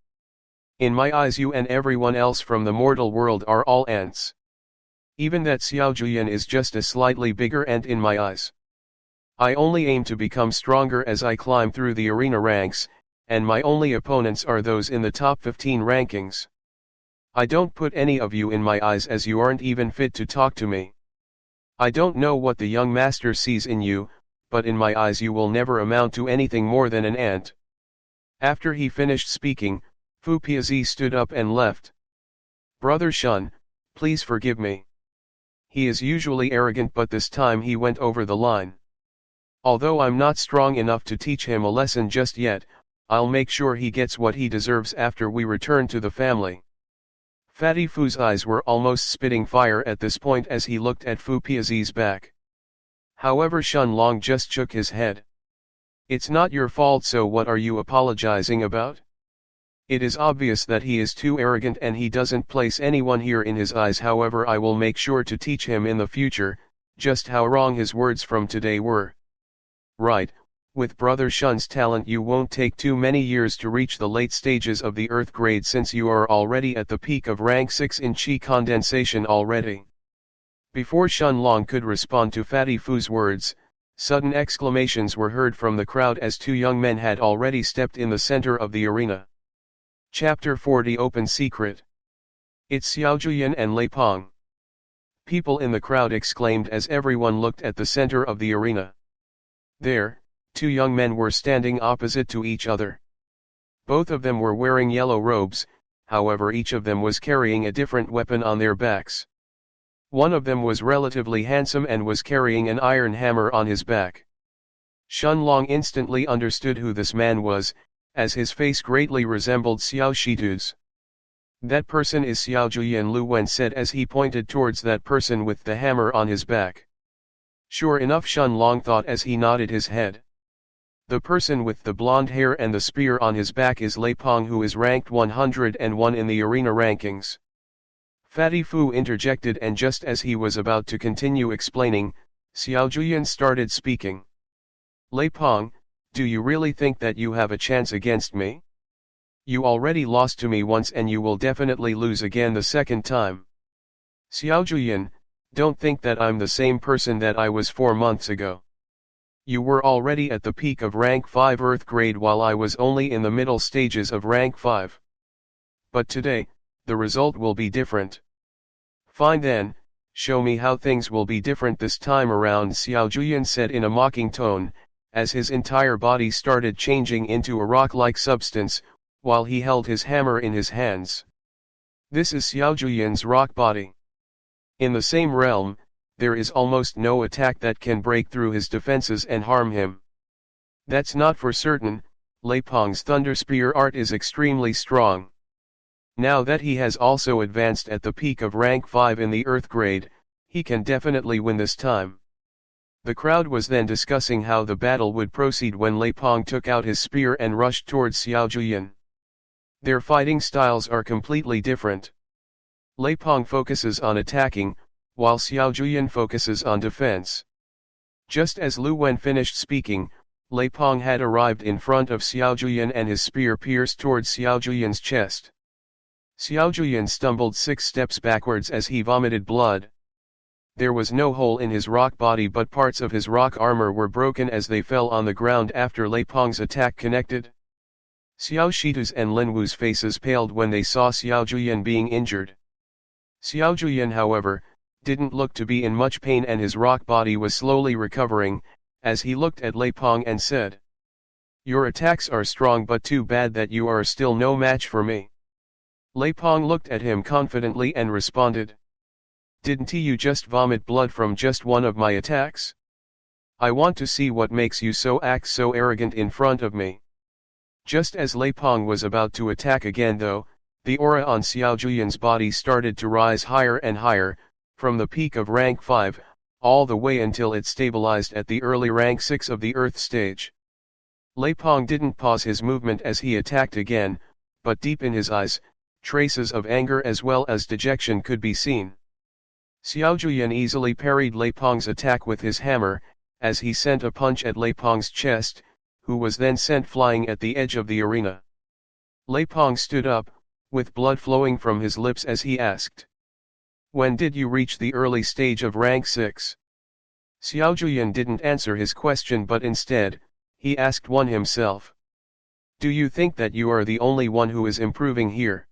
In my eyes, you and everyone else from the mortal world are all ants. Even that Xiaojuyan is just a slightly bigger ant in my eyes. I only aim to become stronger as I climb through the arena ranks, and my only opponents are those in the top 15 rankings. I don't put any of you in my eyes, as you aren't even fit to talk to me. I don't know what the young master sees in you, but in my eyes you will never amount to anything more than an ant. After he finished speaking, Fu Piazi stood up and left. Brother Shun, please forgive me. He is usually arrogant, but this time he went over the line. Although I'm not strong enough to teach him a lesson just yet, I'll make sure he gets what he deserves after we return to the family. Fatty Fu's eyes were almost spitting fire at this point as he looked at Fu Piazi's back. However, Shunlong just shook his head. It's not your fault, so what are you apologizing about? It is obvious that he is too arrogant and he doesn't place anyone here in his eyes. However, I will make sure to teach him in the future, just how wrong his words from today were. Right, with Brother Shun's talent you won't take too many years to reach the late stages of the Earth grade, since you are already at the peak of rank 6 in Qi condensation already. Before Shunlong could respond to Fatty Fu's words, sudden exclamations were heard from the crowd as two young men had already stepped in the center of the arena. Chapter 40 Open Secret. It's Xiaojuyan and Lei Peng. People in the crowd exclaimed as everyone looked at the center of the arena. There, two young men were standing opposite to each other. Both of them were wearing yellow robes, however each of them was carrying a different weapon on their backs. One of them was relatively handsome and was carrying an iron hammer on his back. Shunlong instantly understood who this man was, as his face greatly resembled Xiao Shitu's. That person is Xiaojuyan, Lu Wen said as he pointed towards that person with the hammer on his back. Sure enough, Shunlong thought as he nodded his head. The person with the blonde hair and the spear on his back is Lei Peng, who is ranked 101 in the arena rankings. Fatty Fu interjected, and just as he was about to continue explaining, Xiaojuyan started speaking. Lei Peng, do you really think that you have a chance against me? You already lost to me once and you will definitely lose again the second time. Xiaojuyan, don't think that I'm the same person that I was 4 months ago. You were already at the peak of rank 5 Earth grade while I was only in the middle stages of rank 5. But today, the result will be different. Fine then, show me how things will be different this time around, Xiaojuyan said in a mocking tone, as his entire body started changing into a rock-like substance, while he held his hammer in his hands. This is Xiaojuyan's rock body. In the same realm, there is almost no attack that can break through his defenses and harm him. That's not for certain. Lei Peng's Thunder Spear art is extremely strong. Now that he has also advanced at the peak of rank 5 in the Earth grade, he can definitely win this time. The crowd was then discussing how the battle would proceed when Lei Peng took out his spear and rushed towards Xiaojuyan. Their fighting styles are completely different. Lei Peng focuses on attacking, while Xiaojuyan focuses on defense. Just as Lu Wen finished speaking, Lei Peng had arrived in front of Xiaojuyan and his spear pierced towards Xiaojuyan's chest. Xiaojuyan stumbled 6 steps backwards as he vomited blood. There was no hole in his rock body, but parts of his rock armor were broken as they fell on the ground after Lei Peng's attack connected. Xiao Shitu's and Lin Wu's faces paled when they saw Xiao Juyan being injured. Xiao Juyan, however, didn't look to be in much pain, and his rock body was slowly recovering, as he looked at Lei Peng and said, "Your attacks are strong, but too bad that you are still no match for me." Lei Peng looked at him confidently and responded, "Didn't you just vomit blood from just one of my attacks? I want to see what makes you act so arrogant in front of me." Just as Lei Peng was about to attack again though, the aura on Xiao Juyan's body started to rise higher and higher, from the peak of rank 5, all the way until it stabilized at the early rank 6 of the Earth stage. Lei Peng didn't pause his movement as he attacked again, but deep in his eyes, traces of anger as well as dejection could be seen. Xiao Juyan easily parried Lei Peng's attack with his hammer, as he sent a punch at Lei Peng's chest, who was then sent flying at the edge of the arena. Lei Peng stood up, with blood flowing from his lips as he asked, "When did you reach the early stage of rank 6? Xiao Juyan didn't answer his question, but instead, he asked one himself. "Do you think that you are the only one who is improving here?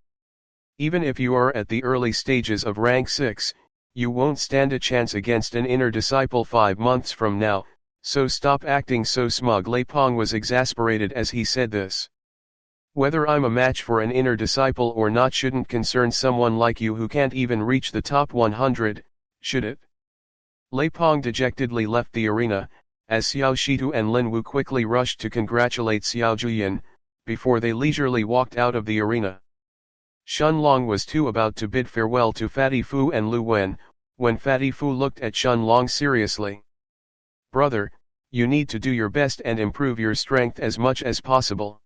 Even if you are at the early stages of rank 6, you won't stand a chance against an inner disciple 5 months from now, so stop acting so smug." Lei Peng was exasperated as he said this. "Whether I'm a match for an inner disciple or not shouldn't concern someone like you who can't even reach the top 100, should it?" Lei Peng dejectedly left the arena, as Xiao Shitu and Lin Wu quickly rushed to congratulate Xiao Juyan, before they leisurely walked out of the arena. Shun Long was too about to bid farewell to Fatty Fu and Lu Wen, when Fatty Fu looked at Shun Long seriously. "Brother, you need to do your best and improve your strength as much as possible.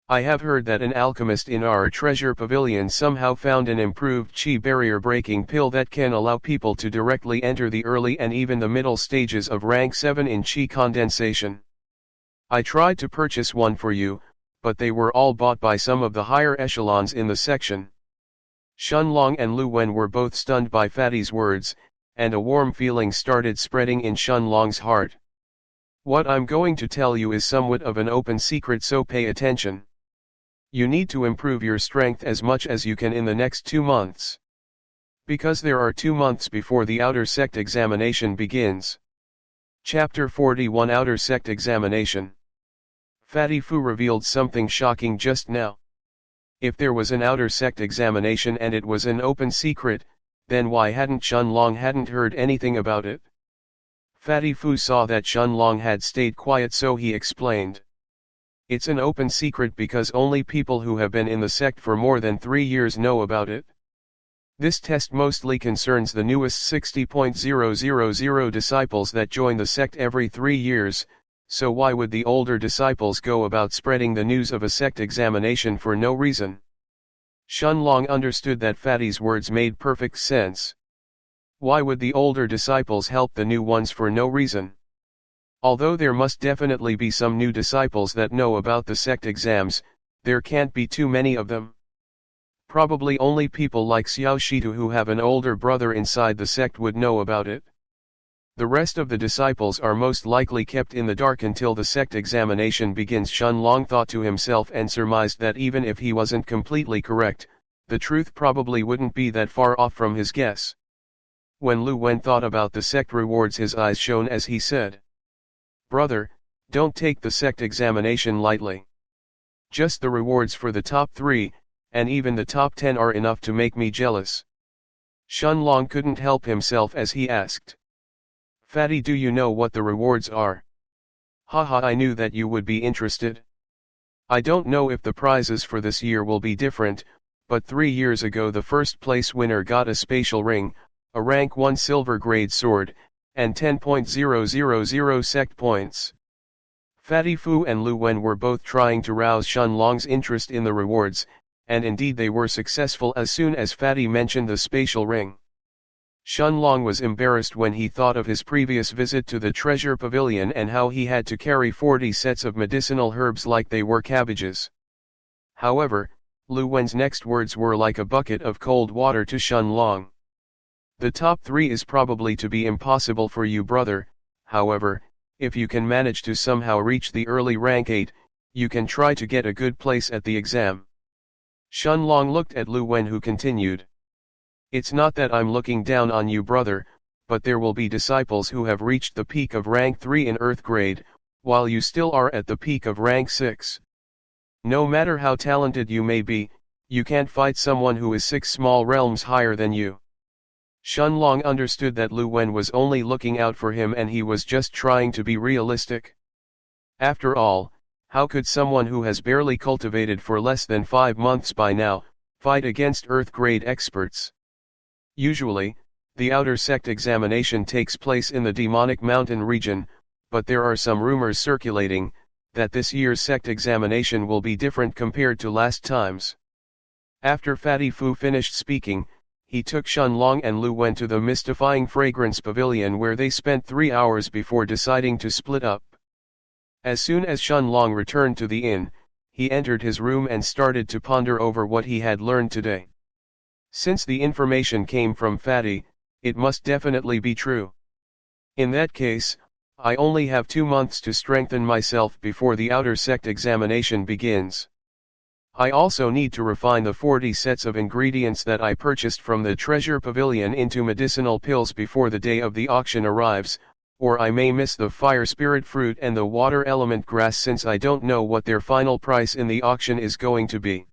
I have heard that an alchemist in our treasure pavilion somehow found an improved chi barrier breaking pill that can allow people to directly enter the early and even the middle stages of rank 7 in chi condensation. I tried to purchase one for you, but they were all bought by some of the higher echelons in the section." Shun Long and Lu Wen were both stunned by Fatty's words, and a warm feeling started spreading in Shun Long's heart. "What I'm going to tell you is somewhat of an open secret, so pay attention. You need to improve your strength as much as you can in the next 2 months. Because there are 2 months before the Outer Sect examination begins." Chapter 41, Outer Sect Examination. Fatty Fu revealed something shocking just now. If there was an Outer Sect examination and it was an open secret, then why hadn't Shun Long heard anything about it? Fatty Fu saw that Shun Long had stayed quiet, so he explained. "It's an open secret because only people who have been in the sect for more than 3 years know about it. This test mostly concerns the newest 60.000 disciples that join the sect every 3 years, so why would the older disciples go about spreading the news of a sect examination for no reason?" Shun Long understood that Fatty's words made perfect sense. Why would the older disciples help the new ones for no reason? Although there must definitely be some new disciples that know about the sect exams, there can't be too many of them. Probably only people like Xiao Shitu who have an older brother inside the sect would know about it. The rest of the disciples are most likely kept in the dark until the sect examination begins. Shun Long thought to himself and surmised that even if he wasn't completely correct, the truth probably wouldn't be that far off from his guess. When Lu Wen thought about the sect rewards, his eyes shone as he said, "Brother, don't take the sect examination lightly. Just the rewards for the top 3, and even the top 10 are enough to make me jealous." Shun Long couldn't help himself as he asked, "Fatty, do you know what the rewards are?" "Haha, I knew that you would be interested. I don't know if the prizes for this year will be different, but 3 years ago the first place winner got a spatial ring, a rank 1 silver grade sword, and 10.000 sect points." Fatty Fu and Lu Wen were both trying to rouse Shun Long's interest in the rewards, and indeed they were successful as soon as Fatty mentioned the spatial ring. Shun Long was embarrassed when he thought of his previous visit to the treasure pavilion and how he had to carry 40 sets of medicinal herbs like they were cabbages. However, Lu Wen's next words were like a bucket of cold water to Shun Long. The top 3 is probably to be impossible for you, brother. However, if you can manage to somehow reach the early rank 8, you can try to get a good place at the exam. Shunlong looked at Lu Wen, who continued. It's not that I'm looking down on you, brother, but there will be disciples who have reached the peak of rank 3 in Earth grade, while you still are at the peak of rank 6. No matter how talented you may be, you can't fight someone who is 6 small realms higher than you. Shunlong understood that Lu Wen was only looking out for him and he was just trying to be realistic. After all, how could someone who has barely cultivated for less than 5 months by now, fight against Earth grade experts? Usually, the outer sect examination takes place in the demonic mountain region, but there are some rumors circulating that this year's sect examination will be different compared to last times. After Fatty Fu finished speaking, he took Shunlong and Lu Wen to the mystifying fragrance pavilion, where they spent 3 hours before deciding to split up. As soon as Shunlong returned to the inn, he entered his room and started to ponder over what he had learned today. Since the information came from Fatty, it must definitely be true. In that case, I only have 2 months to strengthen myself before the outer sect examination begins. I also need to refine the 40 sets of ingredients that I purchased from the treasure pavilion into medicinal pills before the day of the auction arrives, or I may miss the fire spirit fruit and the water element grass, since I don't know what their final price in the auction is going to be.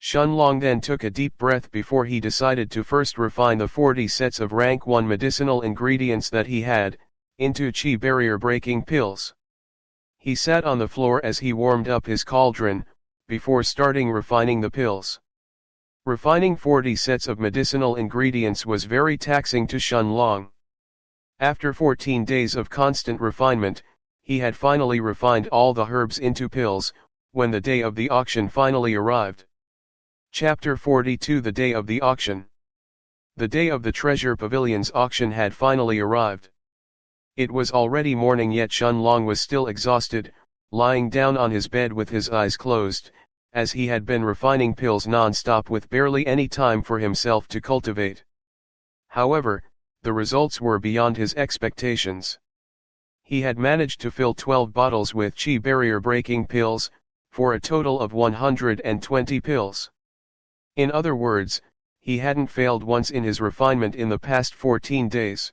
Shunlong then took a deep breath before he decided to first refine the 40 sets of rank 1 medicinal ingredients that he had, into chi barrier breaking pills. He sat on the floor as he warmed up his cauldron, before starting refining the pills. Refining 40 sets of medicinal ingredients was very taxing to Shunlong. After 14 days of constant refinement, he had finally refined all the herbs into pills, when the day of the auction finally arrived. Chapter 42: The Day of the Auction. The day of the Treasure Pavilion's auction had finally arrived. It was already morning, yet Shunlong was still exhausted, lying down on his bed with his eyes closed, as he had been refining pills non-stop with barely any time for himself to cultivate. However, the results were beyond his expectations. He had managed to fill 12 bottles with chi barrier breaking pills, for a total of 120 pills. In other words, he hadn't failed once in his refinement in the past 14 days.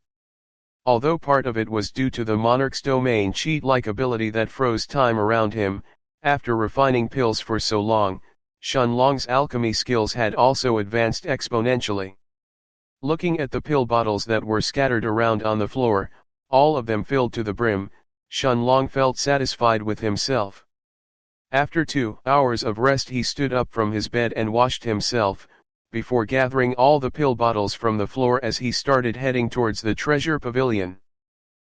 Although part of it was due to the Monarch's domain cheat-like ability that froze time around him, after refining pills for so long, Shunlong's alchemy skills had also advanced exponentially. Looking at the pill bottles that were scattered around on the floor, all of them filled to the brim, Shunlong felt satisfied with himself. After 2 hours of rest, he stood up from his bed and washed himself, before gathering all the pill bottles from the floor as he started heading towards the treasure pavilion.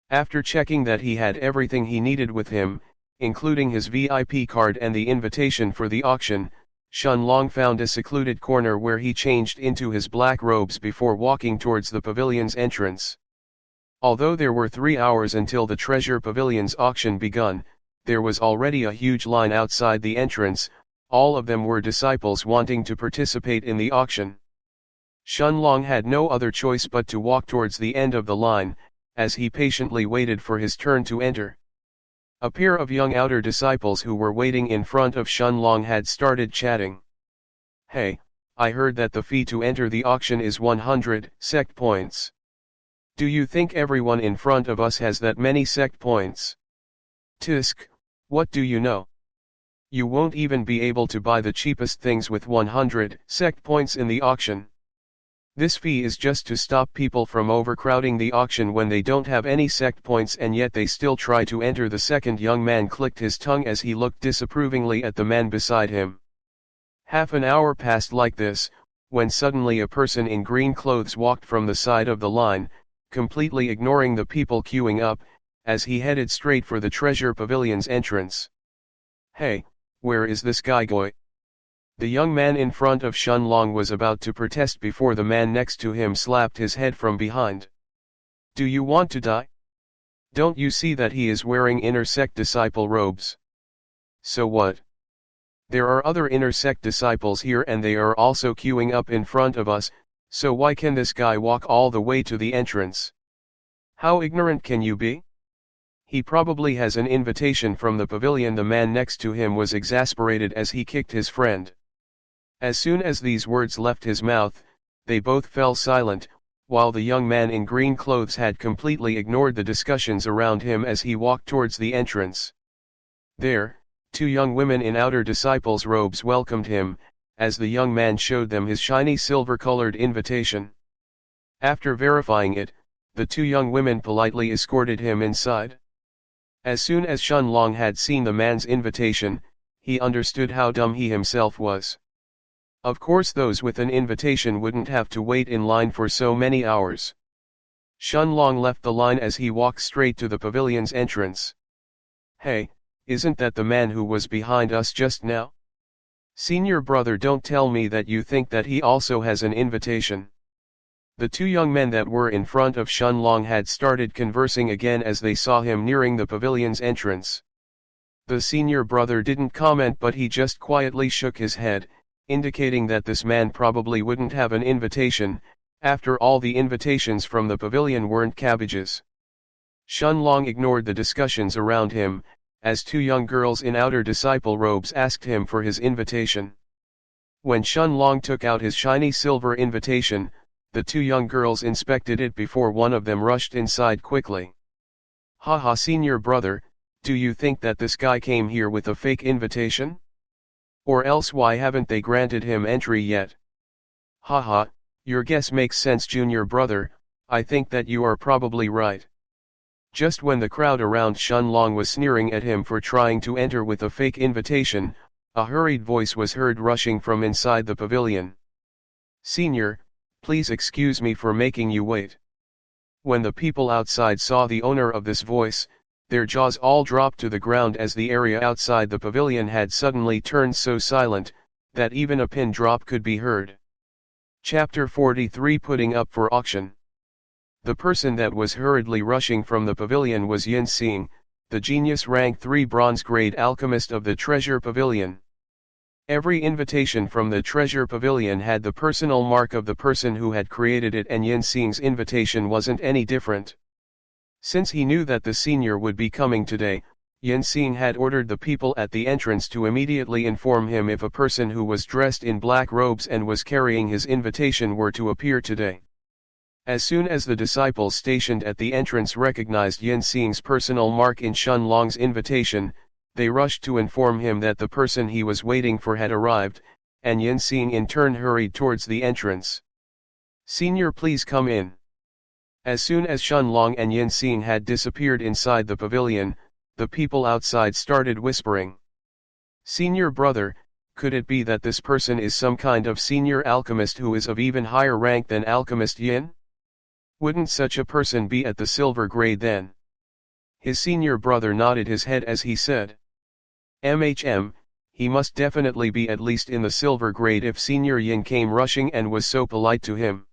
After checking that he had everything he needed with him, including his VIP card and the invitation for the auction, Shunlong found a secluded corner where he changed into his black robes before walking towards the pavilion's entrance. Although there were 3 hours until the treasure pavilion's auction begun, there was already a huge line outside the entrance. All of them were disciples wanting to participate in the auction. Shunlong had no other choice but to walk towards the end of the line, as he patiently waited for his turn to enter. A pair of young outer disciples who were waiting in front of Shunlong had started chatting. "Hey, I heard that the fee to enter the auction is 100 sect points. Do you think everyone in front of us has that many sect points? Tisk, what do you know? You won't even be able to buy the cheapest things with 100 sect points in the auction. This fee is just to stop people from overcrowding the auction when they don't have any sect points, and yet they still try to enter." The second young man clicked his tongue as he looked disapprovingly at the man beside him. Half an hour passed like this, when suddenly a person in green clothes walked from the side of the line, completely ignoring the people queuing up, as he headed straight for the treasure pavilion's entrance. "Hey, where is this guy going?" The young man in front of Shunlong was about to protest before the man next to him slapped his head from behind. "Do you want to die? Don't you see that he is wearing inner sect disciple robes? So what? There are other inner sect disciples here and they are also queuing up in front of us, So why can this guy walk all the way to the entrance? How ignorant can you be? He probably has an invitation from the pavilion. The man next to him was exasperated as he kicked his friend. As soon as these words left his mouth, they both fell silent, while the young man in green clothes had completely ignored the discussions around him as he walked towards the entrance. There, two young women in outer disciples' robes welcomed him, as the young man showed them his shiny silver-colored invitation. After verifying it, the two young women politely escorted him inside. As soon as Shunlong had seen the man's invitation, he understood how dumb he himself was. Of course those with an invitation wouldn't have to wait in line for so many hours. Shunlong left the line as he walked straight to the pavilion's entrance. Hey, isn't that the man who was behind us just now? Senior brother, don't tell me that you think that he also has an invitation. The two young men that were in front of Shunlong had started conversing again as they saw him nearing the pavilion's entrance. The senior brother didn't comment, but he just quietly shook his head, indicating that this man probably wouldn't have an invitation. After all, the invitations from the pavilion weren't cabbages. Shunlong ignored the discussions around him, as two young girls in outer disciple robes asked him for his invitation. When Shunlong took out his shiny silver invitation, the two young girls inspected it before one of them rushed inside quickly. Haha, senior brother, do you think that this guy came here with a fake invitation? Or else why haven't they granted him entry yet? Haha, your guess makes sense, junior brother. I think that you are probably right. Just when the crowd around Shunlong was sneering at him for trying to enter with a fake invitation, a hurried voice was heard rushing from inside the pavilion. Senior, please excuse me for making you wait. When the people outside saw the owner of this voice, their jaws all dropped to the ground as the area outside the pavilion had suddenly turned so silent, that even a pin drop could be heard. Chapter 43, Putting Up for Auction. The person that was hurriedly rushing from the pavilion was Yin Xing, the genius rank 3 bronze grade alchemist of the Treasure Pavilion. Every invitation from the Treasure Pavilion had the personal mark of the person who had created it, and Yin Xing's invitation wasn't any different. Since he knew that the senior would be coming today, Yin Xing had ordered the people at the entrance to immediately inform him if a person who was dressed in black robes and was carrying his invitation were to appear today. As soon as the disciples stationed at the entrance recognized Yin Xing's personal mark in Shunlong's invitation, they rushed to inform him that the person he was waiting for had arrived, and Yin Xing in turn hurried towards the entrance. Senior, please come in. As soon as Shunlong and Yin Xing had disappeared inside the pavilion, the people outside started whispering. Senior brother, could it be that this person is some kind of senior alchemist who is of even higher rank than Alchemist Yin? Wouldn't such a person be at the silver grade then? His senior brother nodded his head as he said. He must definitely be at least in the silver grade if Senior Yin came rushing and was so polite to him.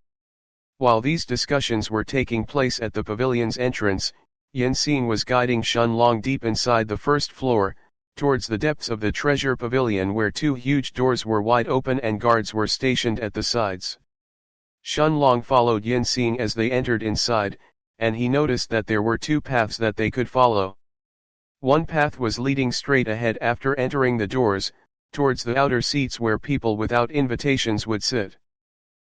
While these discussions were taking place at the pavilion's entrance, Yin Xing was guiding Shunlong deep inside the first floor, towards the depths of the Treasure Pavilion, where two huge doors were wide open and guards were stationed at the sides. Shunlong followed Yin Xing as they entered inside, and he noticed that there were two paths that they could follow. One path was leading straight ahead after entering the doors, towards the outer seats where people without invitations would sit.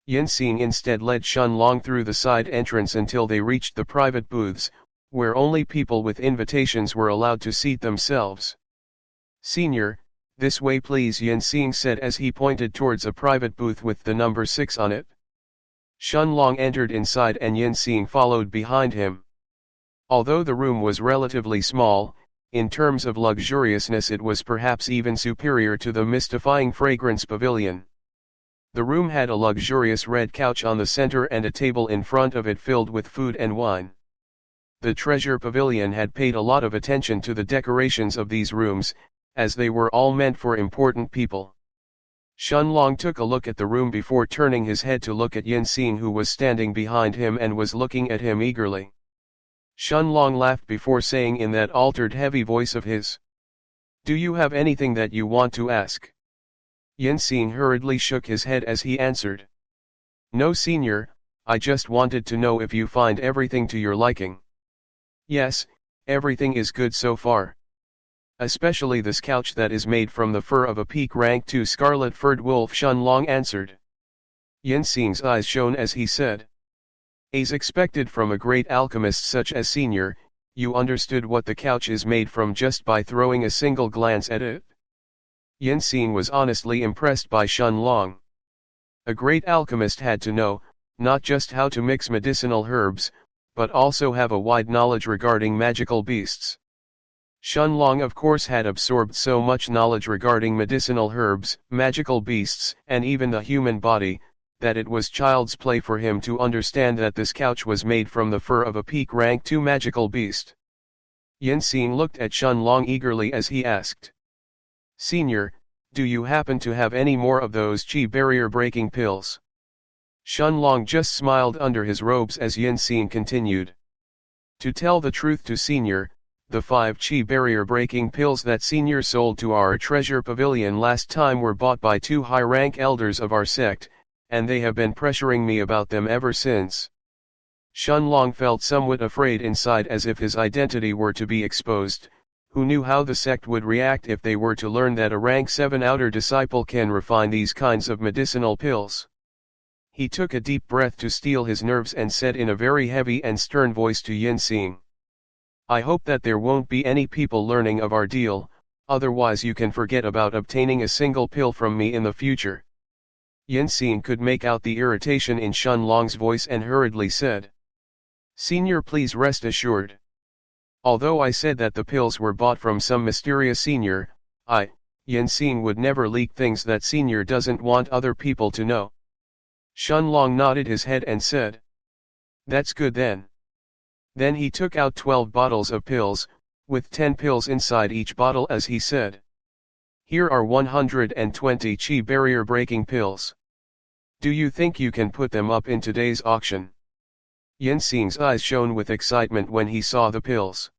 Yin Xing instead led Shunlong through the side entrance until they reached the private booths, where only people with invitations were allowed to seat themselves. Senior, this way please, Yin Xing said as he pointed towards a private booth with the number 6 on it. Shunlong entered inside and Yin Xing followed behind him. Although the room was relatively small, in terms of luxuriousness it was perhaps even superior to the mystifying fragrance pavilion. The room had a luxurious red couch on the center and a table in front of it filled with food and wine. The Treasure Pavilion had paid a lot of attention to the decorations of these rooms, as they were all meant for important people. Shunlong took a look at the room before turning his head to look at Yin Xing, who was standing behind him and was looking at him eagerly. Shunlong laughed before saying in that altered heavy voice of his, "Do you have anything that you want to ask?" Yin Xing hurriedly shook his head as he answered, No senior, I just wanted to know if you find everything to your liking. Yes, everything is good so far. Especially this couch that is made from the fur of a peak rank 2 scarlet-furred wolf, Shunlong answered. Yinxing's eyes shone as he said. As expected from a great alchemist such as senior, you understood what the couch is made from just by throwing a single glance at it. Yinxing was honestly impressed by Shunlong. A great alchemist had to know, not just how to mix medicinal herbs, but also have a wide knowledge regarding magical beasts. Shunlong of course had absorbed so much knowledge regarding medicinal herbs, magical beasts, and even the human body, that it was child's play for him to understand that this couch was made from the fur of a peak rank 2 magical beast. Yinxing looked at Shunlong eagerly as he asked. Senior, do you happen to have any more of those chi barrier breaking pills? Shunlong just smiled under his robes as Yinxing continued. To tell the truth to Senior, the 5 chi barrier breaking pills that Senior sold to our treasure pavilion last time were bought by 2 high-rank elders of our sect, and they have been pressuring me about them ever since. Shunlong felt somewhat afraid inside as if his identity were to be exposed. Who knew how the sect would react if they were to learn that a rank 7 outer disciple can refine these kinds of medicinal pills? He took a deep breath to steel his nerves and said in a very heavy and stern voice to Yinxing. I hope that there won't be any people learning of our deal, otherwise you can forget about obtaining a single pill from me in the future. Yinxing could make out the irritation in Shunlong's voice and hurriedly said. Senior, please rest assured. Although I said that the pills were bought from some mysterious senior, Yinxing would never leak things that Senior doesn't want other people to know. Shunlong nodded his head and said. That's good then. Then he took out 12 bottles of pills, with 10 pills inside each bottle as he said. Here are 120 chi barrier breaking pills. Do you think you can put them up in today's auction? Yinxing's eyes shone with excitement when he saw the pills.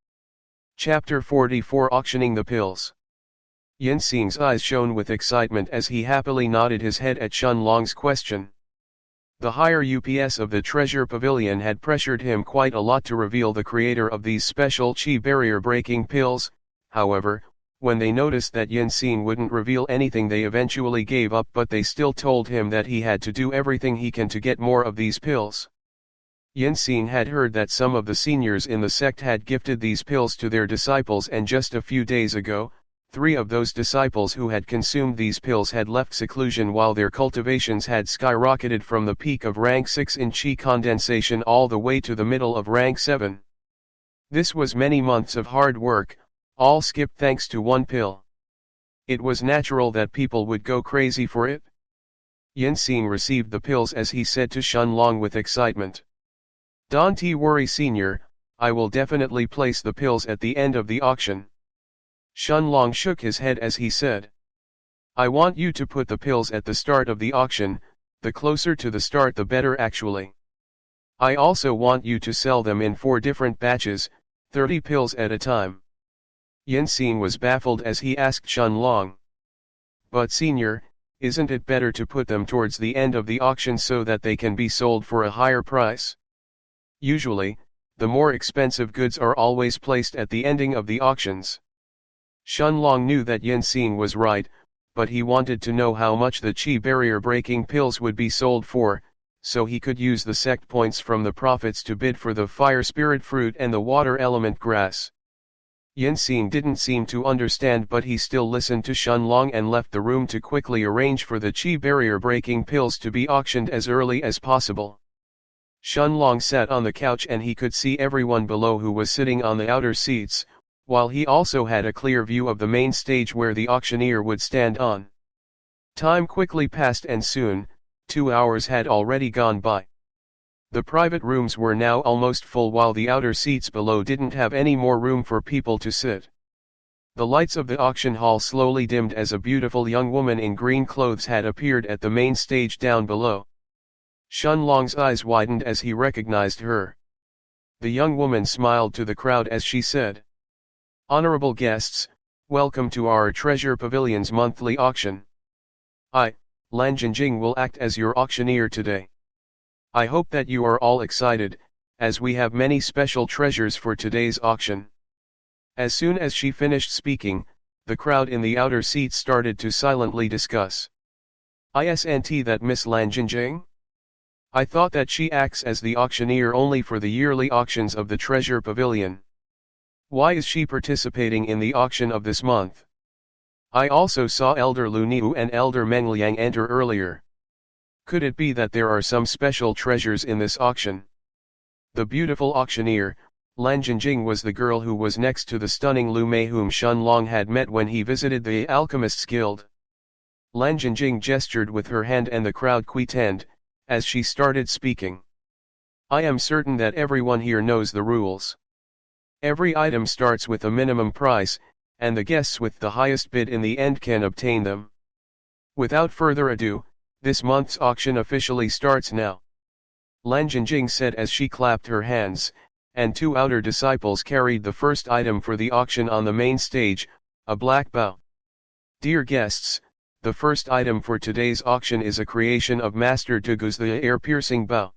Chapter 44 Auctioning the Pills. Yinxing's eyes shone with excitement as he happily nodded his head at Shunlong's question. The higher UPS of the treasure pavilion had pressured him quite a lot to reveal the creator of these special chi barrier breaking pills. However, when they noticed that Yinxing wouldn't reveal anything, they eventually gave up, but they still told him that he had to do everything he can to get more of these pills. Yinxing had heard that some of the seniors in the sect had gifted these pills to their disciples, and just a few days ago, 3 of those disciples who had consumed these pills had left seclusion while their cultivations had skyrocketed from the peak of rank 6 in chi condensation all the way to the middle of rank 7. This was many months of hard work, all skipped thanks to one pill. It was natural that people would go crazy for it. Yinxing received the pills as he said to Shunlong with excitement. Don't worry Senior, I will definitely place the pills at the end of the auction. Shunlong shook his head as he said. I want you to put the pills at the start of the auction, the closer to the start the better actually. I also want you to sell them in 4 different batches, 30 pills at a time. Yinxing was baffled as he asked Shunlong. But Senior, isn't it better to put them towards the end of the auction so that they can be sold for a higher price? Usually, the more expensive goods are always placed at the ending of the auctions. Shunlong knew that Yinxing was right, but he wanted to know how much the chi barrier breaking pills would be sold for, so he could use the sect points from the profits to bid for the fire spirit fruit and the water element grass. Yinxing didn't seem to understand, but he still listened to Shunlong and left the room to quickly arrange for the chi barrier breaking pills to be auctioned as early as possible. Shunlong sat on the couch and he could see everyone below who was sitting on the outer seats, while he also had a clear view of the main stage where the auctioneer would stand on. Time quickly passed and soon, 2 hours had already gone by. The private rooms were now almost full while the outer seats below didn't have any more room for people to sit. The lights of the auction hall slowly dimmed as a beautiful young woman in green clothes had appeared at the main stage down below. Shunlong's eyes widened as he recognized her. The young woman smiled to the crowd as she said, Honorable guests, welcome to our treasure pavilion's monthly auction. I, Lan Jinjing, will act as your auctioneer today. I hope that you are all excited, as we have many special treasures for today's auction. As soon as she finished speaking, the crowd in the outer seats started to silently discuss. Isn't that Miss Lan Jingjing? I thought that she acts as the auctioneer only for the yearly auctions of the Treasure Pavilion. Why is she participating in the auction of this month? I also saw Elder Lu Niu and Elder Meng Liang enter earlier. Could it be that there are some special treasures in this auction? The beautiful auctioneer, Lan Jingjing, was the girl who was next to the stunning Liu Mei whom Shun Long had met when he visited the Alchemists Guild. Lan Jingjing gestured with her hand and the crowd quietened, as she started speaking. I am certain that everyone here knows the rules. Every item starts with a minimum price, and the guests with the highest bid in the end can obtain them. Without further ado, this month's auction officially starts now. Lan Jingjing said as she clapped her hands, and two outer disciples carried the first item for the auction on the main stage, a black bow. Dear guests, the first item for today's auction is a creation of Master Dugu's the ear-piercing bow.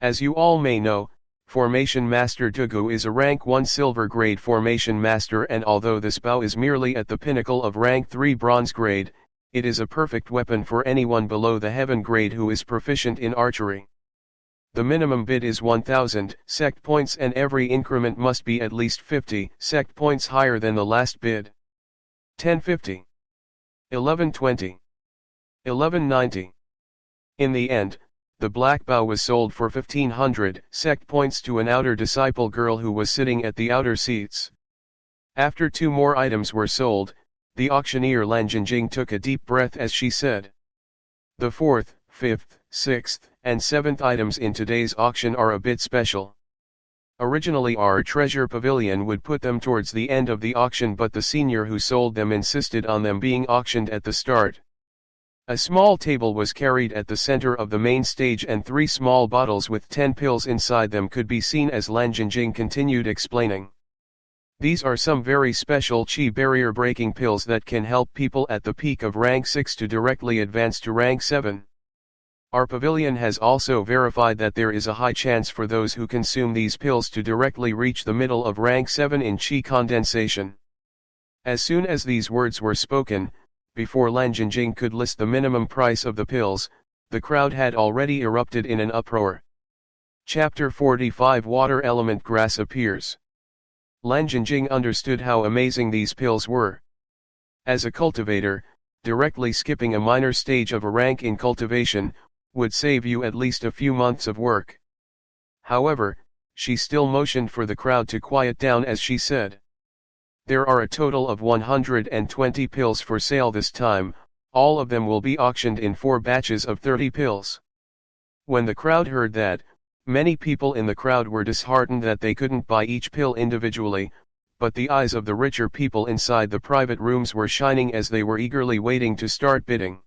As you all may know, Formation Master Dugu is a rank 1 silver grade Formation Master, and although this bow is merely at the pinnacle of rank 3 bronze grade, it is a perfect weapon for anyone below the heaven grade who is proficient in archery. The minimum bid is 1000 sect points and every increment must be at least 50 sect points higher than the last bid. 1050. 1120. 1190. In the end, the black bow was sold for 1500 sect points to an outer disciple girl who was sitting at the outer seats. After two more items were sold, the auctioneer Lan Jingjing took a deep breath as she said. The fourth, fifth, sixth, and seventh items in today's auction are a bit special. Originally our treasure pavilion would put them towards the end of the auction, but the senior who sold them insisted on them being auctioned at the start. A small table was carried at the center of the main stage and 3 small bottles with 10 pills inside them could be seen as Lan Jingjing continued explaining. These are some very special chi barrier breaking pills that can help people at the peak of rank 6 to directly advance to rank 7. Our pavilion has also verified that there is a high chance for those who consume these pills to directly reach the middle of rank 7 in chi condensation. As soon as these words were spoken, before Lan Jingjing could list the minimum price of the pills, the crowd had already erupted in an uproar. Chapter 45 Water Element Grass appears. Lan Jingjing understood how amazing these pills were. As a cultivator, directly skipping a minor stage of a rank in cultivation would save you at least a few months of work. However, she still motioned for the crowd to quiet down as she said. There are a total of 120 pills for sale this time, all of them will be auctioned in 4 batches of 30 pills. When the crowd heard that, many people in the crowd were disheartened that they couldn't buy each pill individually, but the eyes of the richer people inside the private rooms were shining as they were eagerly waiting to start bidding.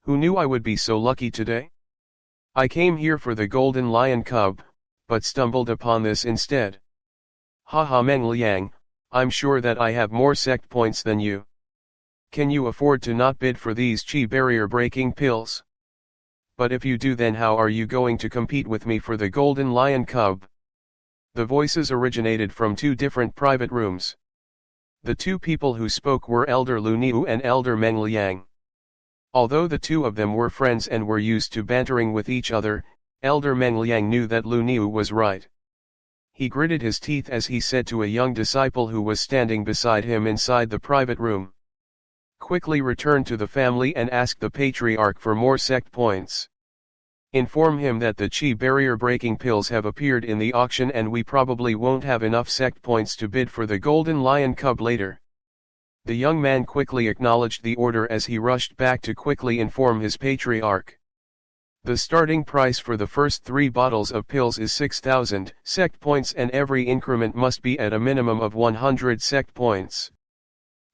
Who knew I would be so lucky today? I came here for the golden lion cub, but stumbled upon this instead. Haha Meng Liang, I'm sure that I have more sect points than you. Can you afford to not bid for these chi barrier breaking pills? But if you do, then how are you going to compete with me for the golden lion cub? The voices originated from 2 different private rooms. The 2 people who spoke were Elder Lu Niu and Elder Meng Liang. Although the 2 of them were friends and were used to bantering with each other, Elder Meng Liang knew that Lu Niu was right. He gritted his teeth as he said to a young disciple who was standing beside him inside the private room. Quickly return to the family and ask the patriarch for more sect points. Inform him that the chi barrier breaking pills have appeared in the auction and we probably won't have enough sect points to bid for the golden lion cub later. The young man quickly acknowledged the order as he rushed back to quickly inform his patriarch. The starting price for the first 3 bottles of pills is 6,000 sect points and every increment must be at a minimum of 100 sect points.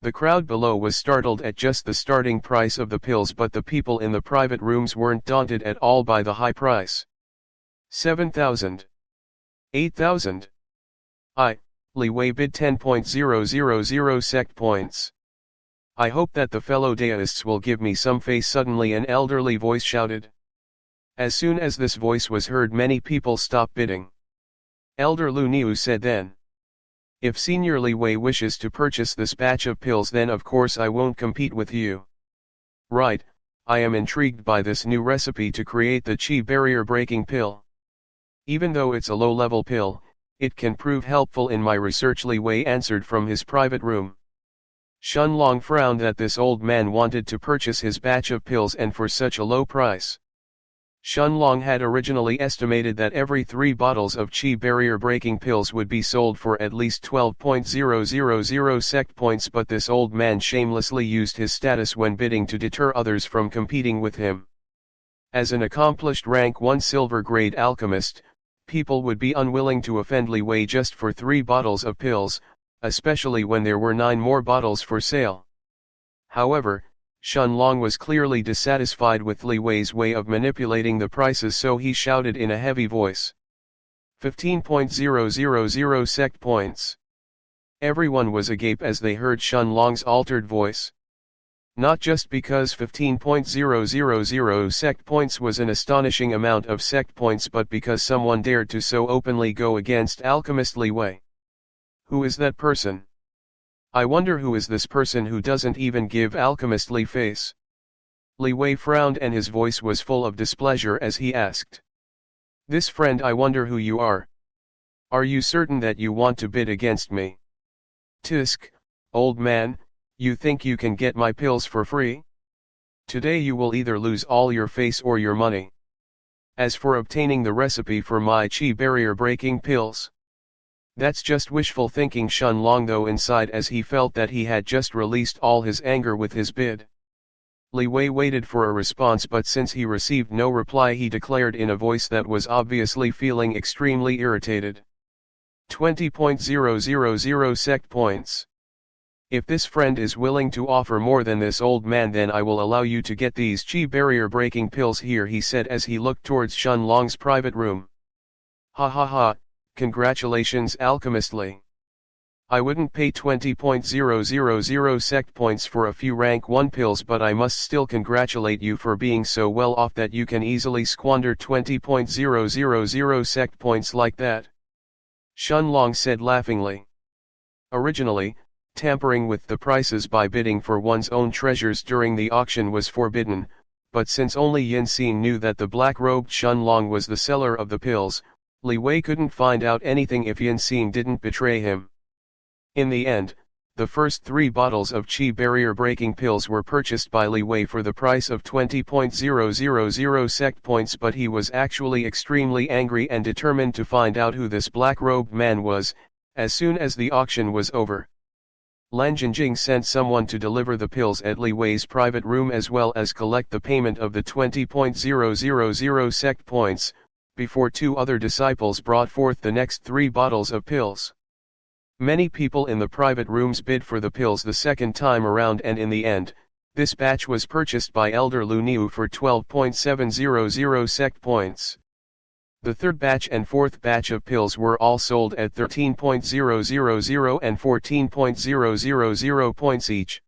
The crowd below was startled at just the starting price of the pills, but the people in the private rooms weren't daunted at all by the high price. 7,000. 8,000. Li Wei bid 10.000 sect points. I hope that the fellow deists will give me some face. Suddenly an elderly voice shouted. As soon as this voice was heard, many people stopped bidding. Elder Lu Niu said then. If Senior Li Wei wishes to purchase this batch of pills, then of course I won't compete with you. Right, I am intrigued by this new recipe to create the qi barrier breaking pill. Even though it's a low-level pill, it can prove helpful in my research, Li Wei answered from his private room. Shun Long frowned that this old man wanted to purchase his batch of pills and for such a low price. Shun Long had originally estimated that every 3 bottles of qi barrier breaking pills would be sold for at least 12.000 sect points, but this old man shamelessly used his status when bidding to deter others from competing with him. As an accomplished rank 1 silver grade alchemist, people would be unwilling to offend Li Wei just for 3 bottles of pills, especially when there were 9 more bottles for sale. However, Shun Long was clearly dissatisfied with Li Wei's way of manipulating the prices, so he shouted in a heavy voice. 15.000 sect points. Everyone was agape as they heard Shun Long's altered voice. Not just because 15.000 sect points was an astonishing amount of sect points, but because someone dared to so openly go against alchemist Li Wei. Who is that person? I wonder who is this person who doesn't even give alchemist Li face. Li Wei frowned and his voice was full of displeasure as he asked. This friend, I wonder who you are. Are you certain that you want to bid against me? Tisk, old man, you think you can get my pills for free? Today you will either lose all your face or your money. As for obtaining the recipe for my qi barrier breaking pills, that's just wishful thinking, Shun Long though inside, as he felt that he had just released all his anger with his bid. Li Wei waited for a response, but since he received no reply, he declared in a voice that was obviously feeling extremely irritated. 20.000 sect points. If this friend is willing to offer more than this old man, then I will allow you to get these qi barrier breaking pills here, he said as he looked towards Shun Long's private room. Ha ha ha. Congratulations, alchemist Li. I wouldn't pay 20.000 sect points for a few rank 1 pills, but I must still congratulate you for being so well off that you can easily squander 20.000 sect points like that. Shun Long said laughingly. Originally, tampering with the prices by bidding for one's own treasures during the auction was forbidden, but since only Yin Xing knew that the black-robed Shun Long was the seller of the pills, Li Wei couldn't find out anything if Yin Xing didn't betray him. In the end, the first 3 bottles of qi barrier breaking pills were purchased by Li Wei for the price of 20.000 sect points, but he was actually extremely angry and determined to find out who this black-robed man was. As soon as the auction was over, Lan Jingjing sent someone to deliver the pills at Li Wei's private room as well as collect the payment of the 20.000 sect points, before 2 other disciples brought forth the next 3 bottles of pills. Many people in the private rooms bid for the pills the second time around, and in the end, this batch was purchased by Elder Lu Niu for 12.700 sect points. The third batch and fourth batch of pills were all sold at 13.000 and 14.000 points each.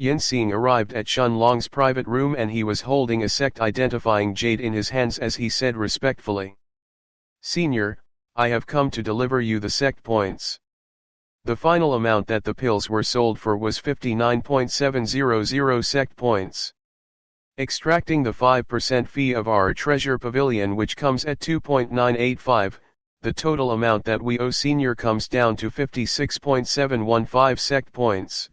Yin Xing arrived at Shun Long's private room and he was holding a sect-identifying jade in his hands as he said respectfully. Senior, I have come to deliver you the sect points. The final amount that the pills were sold for was 59.700 sect points. Extracting the 5% fee of our treasure pavilion, which comes at 2.985, the total amount that we owe Senior comes down to 56.715 sect points.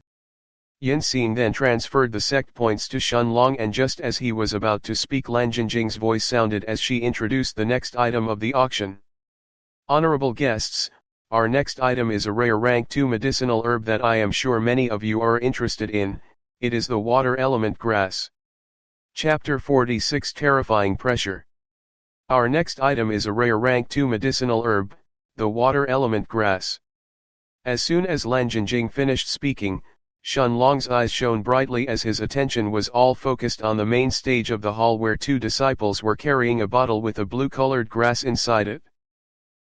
Yin Xing then transferred the sect points to Shun Long, and just as he was about to speak, Lan Jingjing's voice sounded as she introduced the next item of the auction. Honorable guests, our next item is a rare rank 2 medicinal herb that I am sure many of you are interested in. It is the water element grass. Chapter 46, Terrifying Pressure. Our next item is a rare rank 2 medicinal herb, the water element grass. As soon as Lan Jingjing finished speaking, Shun Long's eyes shone brightly as his attention was all focused on the main stage of the hall where 2 disciples were carrying a bottle with a blue-colored grass inside it.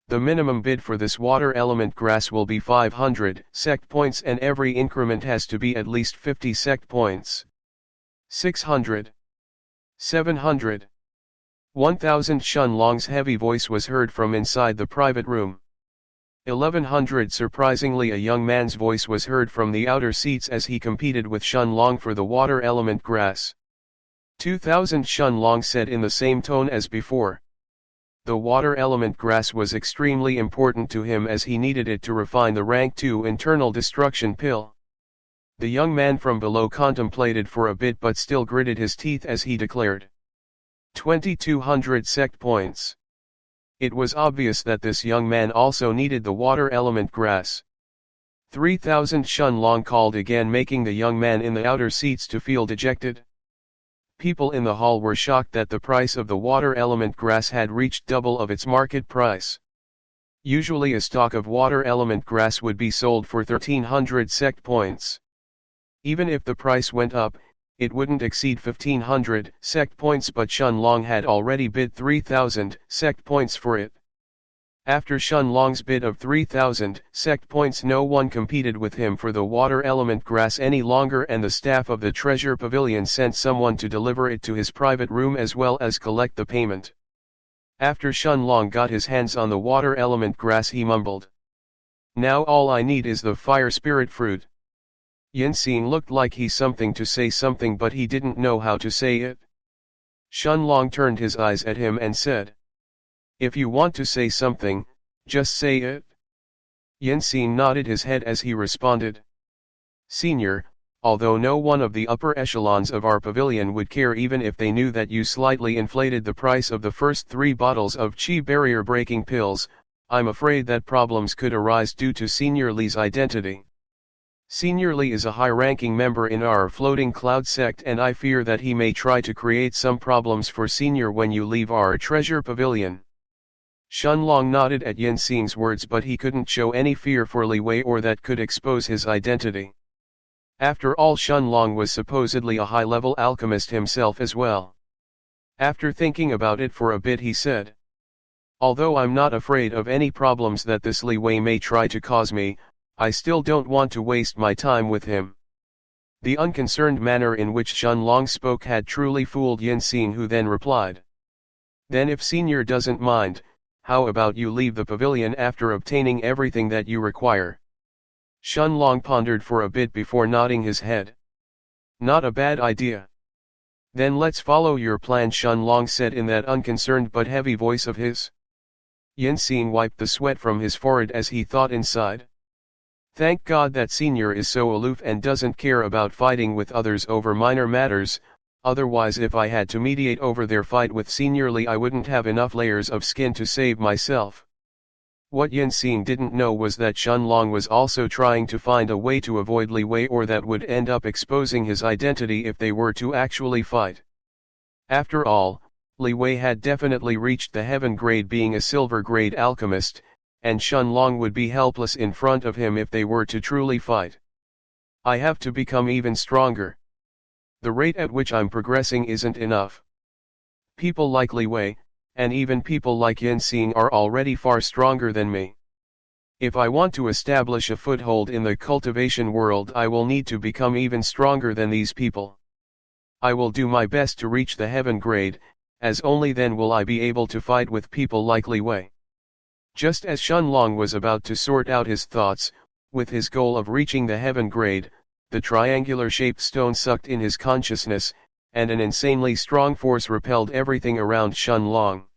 The minimum bid for this water element grass will be 500 sect points, and every increment has to be at least 50 sect points. 600. 700. 1000 Shun Long's heavy voice was heard from inside the private room. 1100 Surprisingly, a young man's voice was heard from the outer seats as he competed with Shun Long for the water element grass. 2000 Shun Long said in the same tone as before. The water element grass was extremely important to him as he needed it to refine the rank 2 internal destruction pill. The young man from below contemplated for a bit but still gritted his teeth as he declared. 2200 sect points. It was obvious that this young man also needed the water element grass. 3000 Shun Long called again, making the young man in the outer seats to feel dejected. People in the hall were shocked that the price of the water element grass had reached double of its market price. Usually a stalk of water element grass would be sold for 1300 sect points. Even if the price went up, it wouldn't exceed 1500 sect points, but Shun Long had already bid 3000 sect points for it. After Shun Long's bid of 3000 sect points, no one competed with him for the water element grass any longer, and the staff of the treasure pavilion sent someone to deliver it to his private room as well as collect the payment. After Shun Long got his hands on the water element grass, he mumbled, "Now all I need is the fire spirit fruit." Yinxing looked like he's something to say something, but he didn't know how to say it. Shun Long turned his eyes at him and said, "If you want to say something, just say it." Yinxing nodded his head as he responded, "Senior, although no one of the upper echelons of our pavilion would care even if they knew that you slightly inflated the price of the first 3 bottles of chi barrier breaking pills, I'm afraid that problems could arise due to Senior Li's identity. Senior Li is a high-ranking member in our floating cloud sect, and I fear that he may try to create some problems for Senior when you leave our treasure pavilion." Shun Long nodded at Yinxing's words, but he couldn't show any fear for Li Wei or that could expose his identity. After all, Shun Long was supposedly a high-level alchemist himself as well. After thinking about it for a bit, he said, "Although I'm not afraid of any problems that this Li Wei may try to cause me, I still don't want to waste my time with him." The unconcerned manner in which Shun Long spoke had truly fooled Yinxing, who then replied, "Then if Senior doesn't mind, how about you leave the pavilion after obtaining everything that you require?" Shun Long pondered for a bit before nodding his head. "Not a bad idea. Then let's follow your plan," Shun Long said in that unconcerned but heavy voice of his. Yinxing wiped the sweat from his forehead as he thought inside, "Thank God that Senior is so aloof and doesn't care about fighting with others over minor matters, otherwise if I had to mediate over their fight with Senior Li, I wouldn't have enough layers of skin to save myself." What Yinxing didn't know was that Shun Long was also trying to find a way to avoid Li Wei, or that would end up exposing his identity if they were to actually fight. After all, Li Wei had definitely reached the heaven grade, being a silver grade alchemist, and Shun Long would be helpless in front of him if they were to truly fight. "I have to become even stronger. The rate at which I'm progressing isn't enough. People like Li Wei, and even people like Yinxing, are already far stronger than me. If I want to establish a foothold in the cultivation world, I will need to become even stronger than these people. I will do my best to reach the heaven grade, as only then will I be able to fight with people like Li Wei." Just as Shun Long was about to sort out his thoughts, with his goal of reaching the heaven grade, the triangular-shaped stone sucked in his consciousness, and an insanely strong force repelled everything around Shun Long.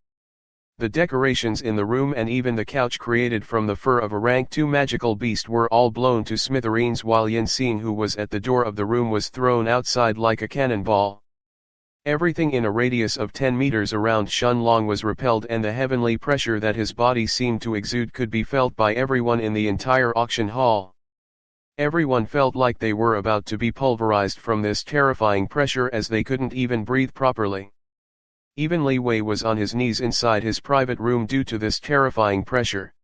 The decorations in the room and even the couch created from the fur of a rank 2 magical beast were all blown to smithereens, while Yinxing, who was at the door of the room, was thrown outside like a cannonball. Everything in a radius of 10 meters around Shun Long was repelled, and the heavenly pressure that his body seemed to exude could be felt by everyone in the entire auction hall. Everyone felt like they were about to be pulverized from this terrifying pressure, as they couldn't even breathe properly. Even Li Wei was on his knees inside his private room due to this terrifying pressure.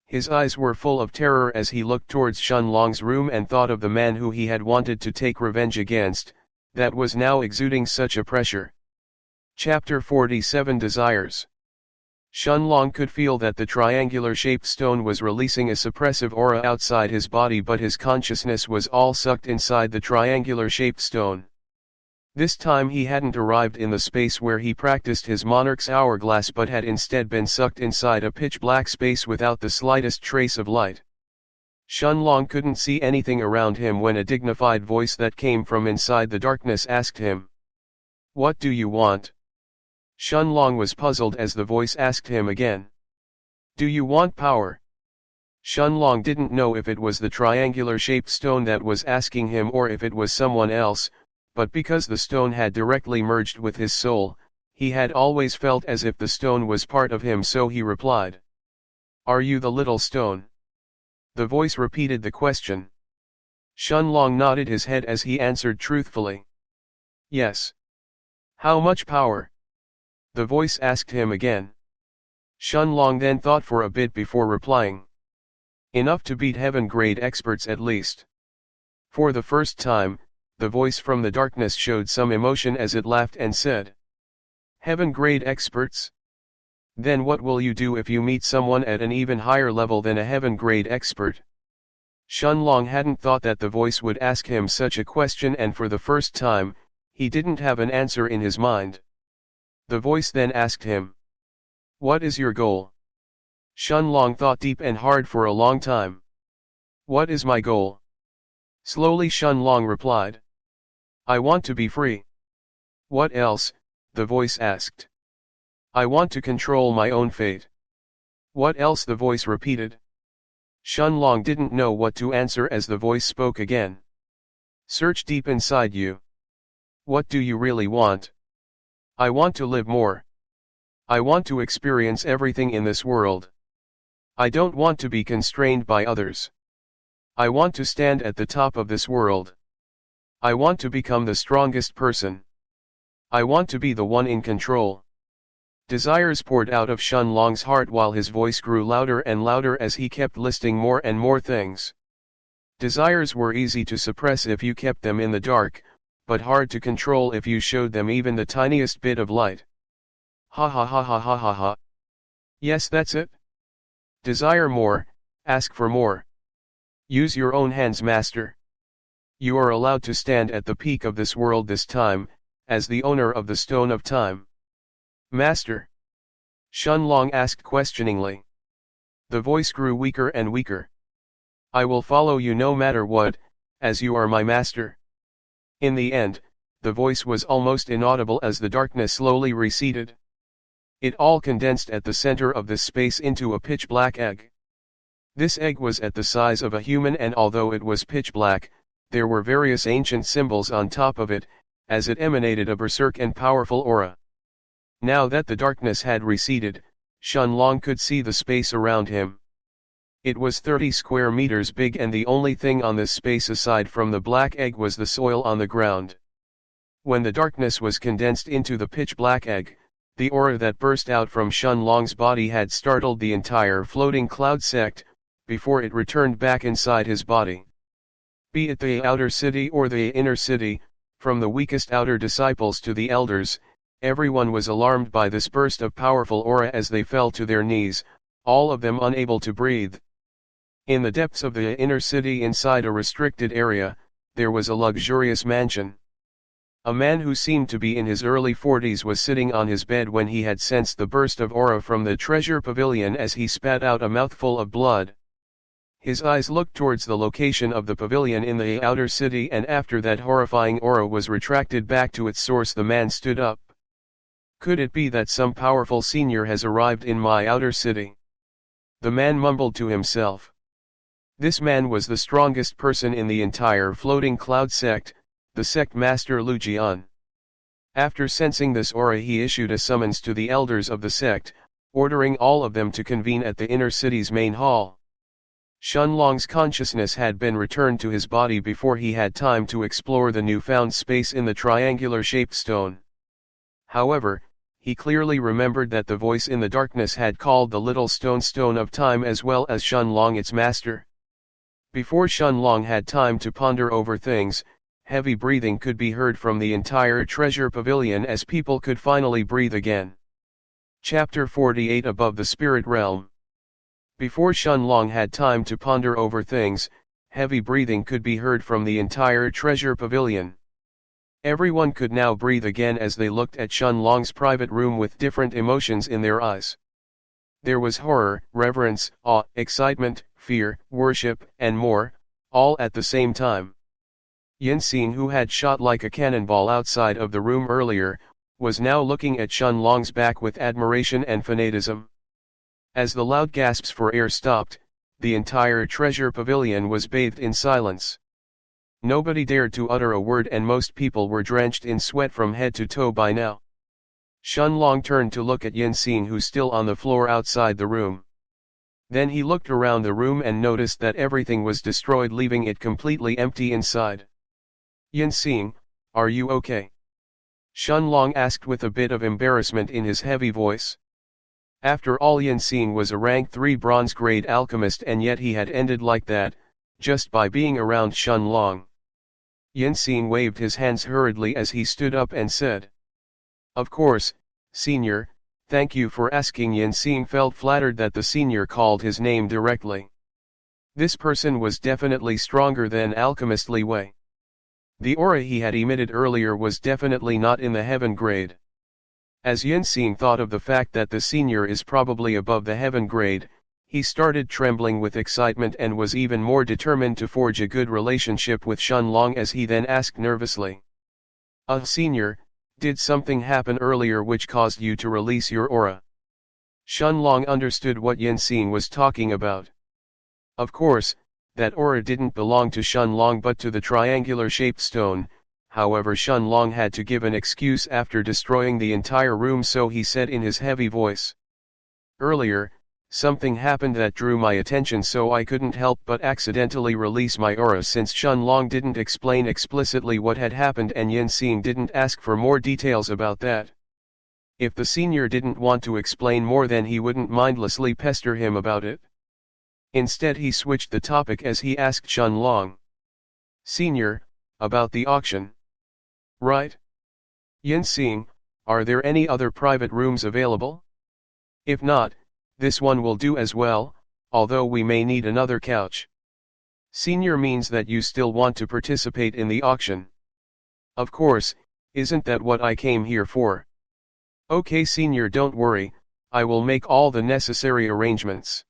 His eyes were full of terror as he looked towards Shun Long's room and thought of the man who he had wanted to take revenge against, that was now exuding such a pressure. Chapter 47 Desires. Shun Long could feel that the triangular-shaped stone was releasing a suppressive aura outside his body, but his consciousness was all sucked inside the triangular-shaped stone. This time he hadn't arrived in the space where he practiced his monarch's hourglass but had instead been sucked inside a pitch-black space without the slightest trace of light. Shunlong couldn't see anything around him when a dignified voice that came from inside the darkness asked him, "What do you want?" Shunlong was puzzled as the voice asked him again, "Do you want power?" Shunlong didn't know if it was the triangular-shaped stone that was asking him or if it was someone else, but because the stone had directly merged with his soul, he had always felt as if the stone was part of him, so he replied, "Are you the little stone?" The voice repeated the question. Shunlong nodded his head as he answered truthfully, "Yes." "How much power?" the voice asked him again. Shunlong then thought for a bit before replying, "Enough to beat heaven-grade experts at least." For the first time, the voice from the darkness showed some emotion as it laughed and said, "Heaven-grade experts? Then what will you do if you meet someone at an even higher level than a heaven-grade expert?" Shunlong hadn't thought that the voice would ask him such a question, and for the first time, he didn't have an answer in his mind. The voice then asked him, "What is your goal?" Shunlong thought deep and hard for a long time. "What is my goal?" Slowly Shunlong replied, "I want to be free." "What else?" the voice asked. "I want to control my own fate." "What else?" the voice repeated. Shunlong didn't know what to answer as the voice spoke again. "Search deep inside you. What do you really want?" "I want to live more. I want to experience everything in this world. I don't want to be constrained by others. I want to stand at the top of this world. I want to become the strongest person. I want to be the one in control." Desires poured out of Shunlong's heart while his voice grew louder and louder as he kept listing more and more things. Desires were easy to suppress if you kept them in the dark, but hard to control if you showed them even the tiniest bit of light. Ha ha ha ha ha ha ha. Yes, that's it. Desire more, ask for more. Use your own hands, master. You are allowed to stand at the peak of this world this time, as the owner of the Stone of Time. "Master?" Shunlong asked questioningly. The voice grew weaker and weaker. "I will follow you no matter what, as you are my master." In the end, the voice was almost inaudible as the darkness slowly receded. It all condensed at the center of this space into a pitch-black egg. This egg was at the size of a human, and although it was pitch black, there were various ancient symbols on top of it, as it emanated a berserk and powerful aura. Now that the darkness had receded, Shunlong could see the space around him. It was 30 square meters big, and the only thing on this space aside from the black egg was the soil on the ground. When the darkness was condensed into the pitch-black egg, the aura that burst out from Shunlong's body had startled the entire floating cloud sect, before it returned back inside his body. Be it the outer city or the inner city, from the weakest outer disciples to the elders, everyone was alarmed by this burst of powerful aura as they fell to their knees, all of them unable to breathe. In the depths of the inner city, inside a restricted area, there was a luxurious mansion. A man who seemed to be in his early 40s was sitting on his bed when he had sensed the burst of aura from the treasure pavilion as he spat out a mouthful of blood. His eyes looked towards the location of the pavilion in the outer city, and after that horrifying aura was retracted back to its source, the man stood up. "Could it be that some powerful senior has arrived in my outer city?" the man mumbled to himself. This man was the strongest person in the entire floating cloud sect, the sect master Liu Jian. After sensing this aura, he issued a summons to the elders of the sect, ordering all of them to convene at the inner city's main hall. Shunlong's consciousness had been returned to his body before he had time to explore the newfound space in the triangular-shaped stone. However, he clearly remembered that the voice in the darkness had called the little stone of time as well as Shunlong its master. Before Shunlong had time to ponder over things, heavy breathing could be heard from the entire treasure pavilion as people could finally breathe again. Chapter 48 Above the Spirit Realm. Before Shunlong had time to ponder over things, heavy breathing could be heard from the entire treasure pavilion. Everyone could now breathe again as they looked at Shun Long's private room with different emotions in their eyes. There was horror, reverence, awe, excitement, fear, worship, and more, all at the same time. Yinxing, who had shot like a cannonball outside of the room earlier, was now looking at Shun Long's back with admiration and fanatism. As the loud gasps for air stopped, the entire treasure pavilion was bathed in silence. Nobody dared to utter a word and most people were drenched in sweat from head to toe by now. Shun Long turned to look at Yinxing, who still on the floor outside the room. Then he looked around the room and noticed that everything was destroyed, leaving it completely empty inside. Yinxing, are you okay? Shun Long asked with a bit of embarrassment in his heavy voice. After all, Yinxing was a rank 3 bronze grade alchemist, and yet he had ended like that, just by being around Shun Long. Yinxing waved his hands hurriedly as he stood up and said, "Of course, Senior, thank you for asking." Yinxing felt flattered that the Senior called his name directly. This person was definitely stronger than alchemist Li Wei. The aura he had emitted earlier was definitely not in the heaven grade. As Yinxing thought of the fact that the Senior is probably above the heaven grade, he started trembling with excitement and was even more determined to forge a good relationship with Shun Long as he then asked nervously, Senior, did something happen earlier which caused you to release your aura?" Shun Long understood what Yinxing was talking about. Of course, that aura didn't belong to Shun Long but to the triangular-shaped stone. However, Shun Long had to give an excuse after destroying the entire room, so he said in his heavy voice, "Earlier, something happened that drew my attention, so I couldn't help but accidentally release my aura." Since Shun Long didn't explain explicitly what had happened and Yinxing didn't ask for more details about that. If the Senior didn't want to explain more, then he wouldn't mindlessly pester him about it. Instead, he switched the topic as he asked Shun Long, "Senior, about the auction. Right? Yinxing, are there any other private rooms available? If not, this one will do as well, although we may need another couch." "Senior means that you still want to participate in the auction." "Of course, isn't that what I came here for?" "Okay Senior, don't worry, I will make all the necessary arrangements."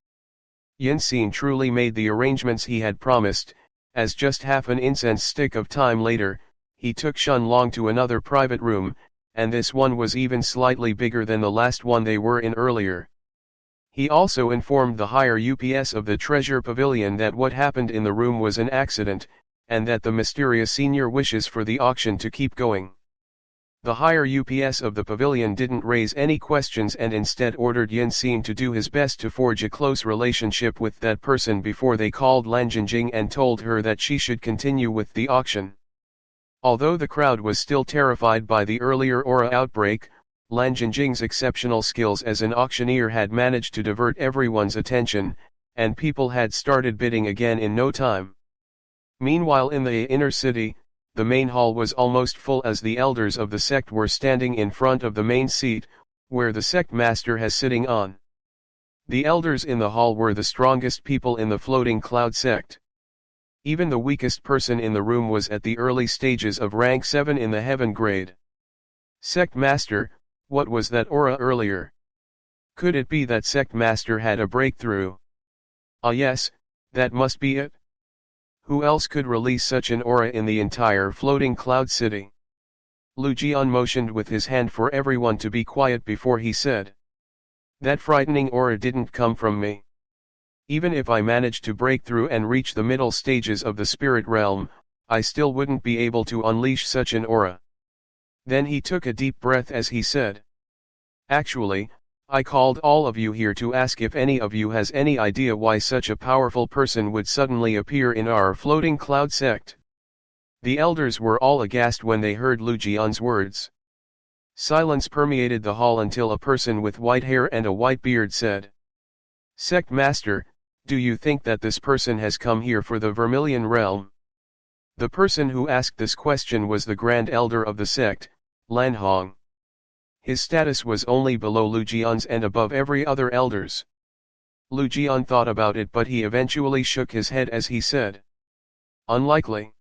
Yinxing truly made the arrangements he had promised, as just half an incense stick of time later, he took Shun Long to another private room, and this one was even slightly bigger than the last one they were in earlier. He also informed the higher UPS of the treasure pavilion that what happened in the room was an accident, and that the mysterious Senior wishes for the auction to keep going. The higher UPS of the pavilion didn't raise any questions and instead ordered Yinxing to do his best to forge a close relationship with that person before they called Lan Jingjing and told her that she should continue with the auction. Although the crowd was still terrified by the earlier aura outbreak, Lan Jingjing's exceptional skills as an auctioneer had managed to divert everyone's attention, and people had started bidding again in no time. Meanwhile, in the inner city, the main hall was almost full as the elders of the sect were standing in front of the main seat, where the sect master has sitting on. The elders in the hall were the strongest people in the floating cloud sect. Even the weakest person in the room was at the early stages of rank 7 in the heaven grade. "Sect master, what was that aura earlier? Could it be that sect master had a breakthrough?" "Ah yes, that must be it. Who else could release such an aura in the entire floating cloud city?" Lu Jian motioned with his hand for everyone to be quiet before he said, "That frightening aura didn't come from me. Even if I managed to break through and reach the middle stages of the spirit realm, I still wouldn't be able to unleash such an aura." Then he took a deep breath as he said, "Actually, I called all of you here to ask if any of you has any idea why such a powerful person would suddenly appear in our floating cloud sect." The elders were all aghast when they heard Lu Jian's words. Silence permeated the hall until a person with white hair and a white beard said, "Sect master, do you think that this person has come here for the Vermilion realm?" The person who asked this question was the Grand Elder of the sect, Lan Hong. His status was only below Lu Jian's and above every other elder's. Lu Jian thought about it, but he eventually shook his head as he said, "Unlikely.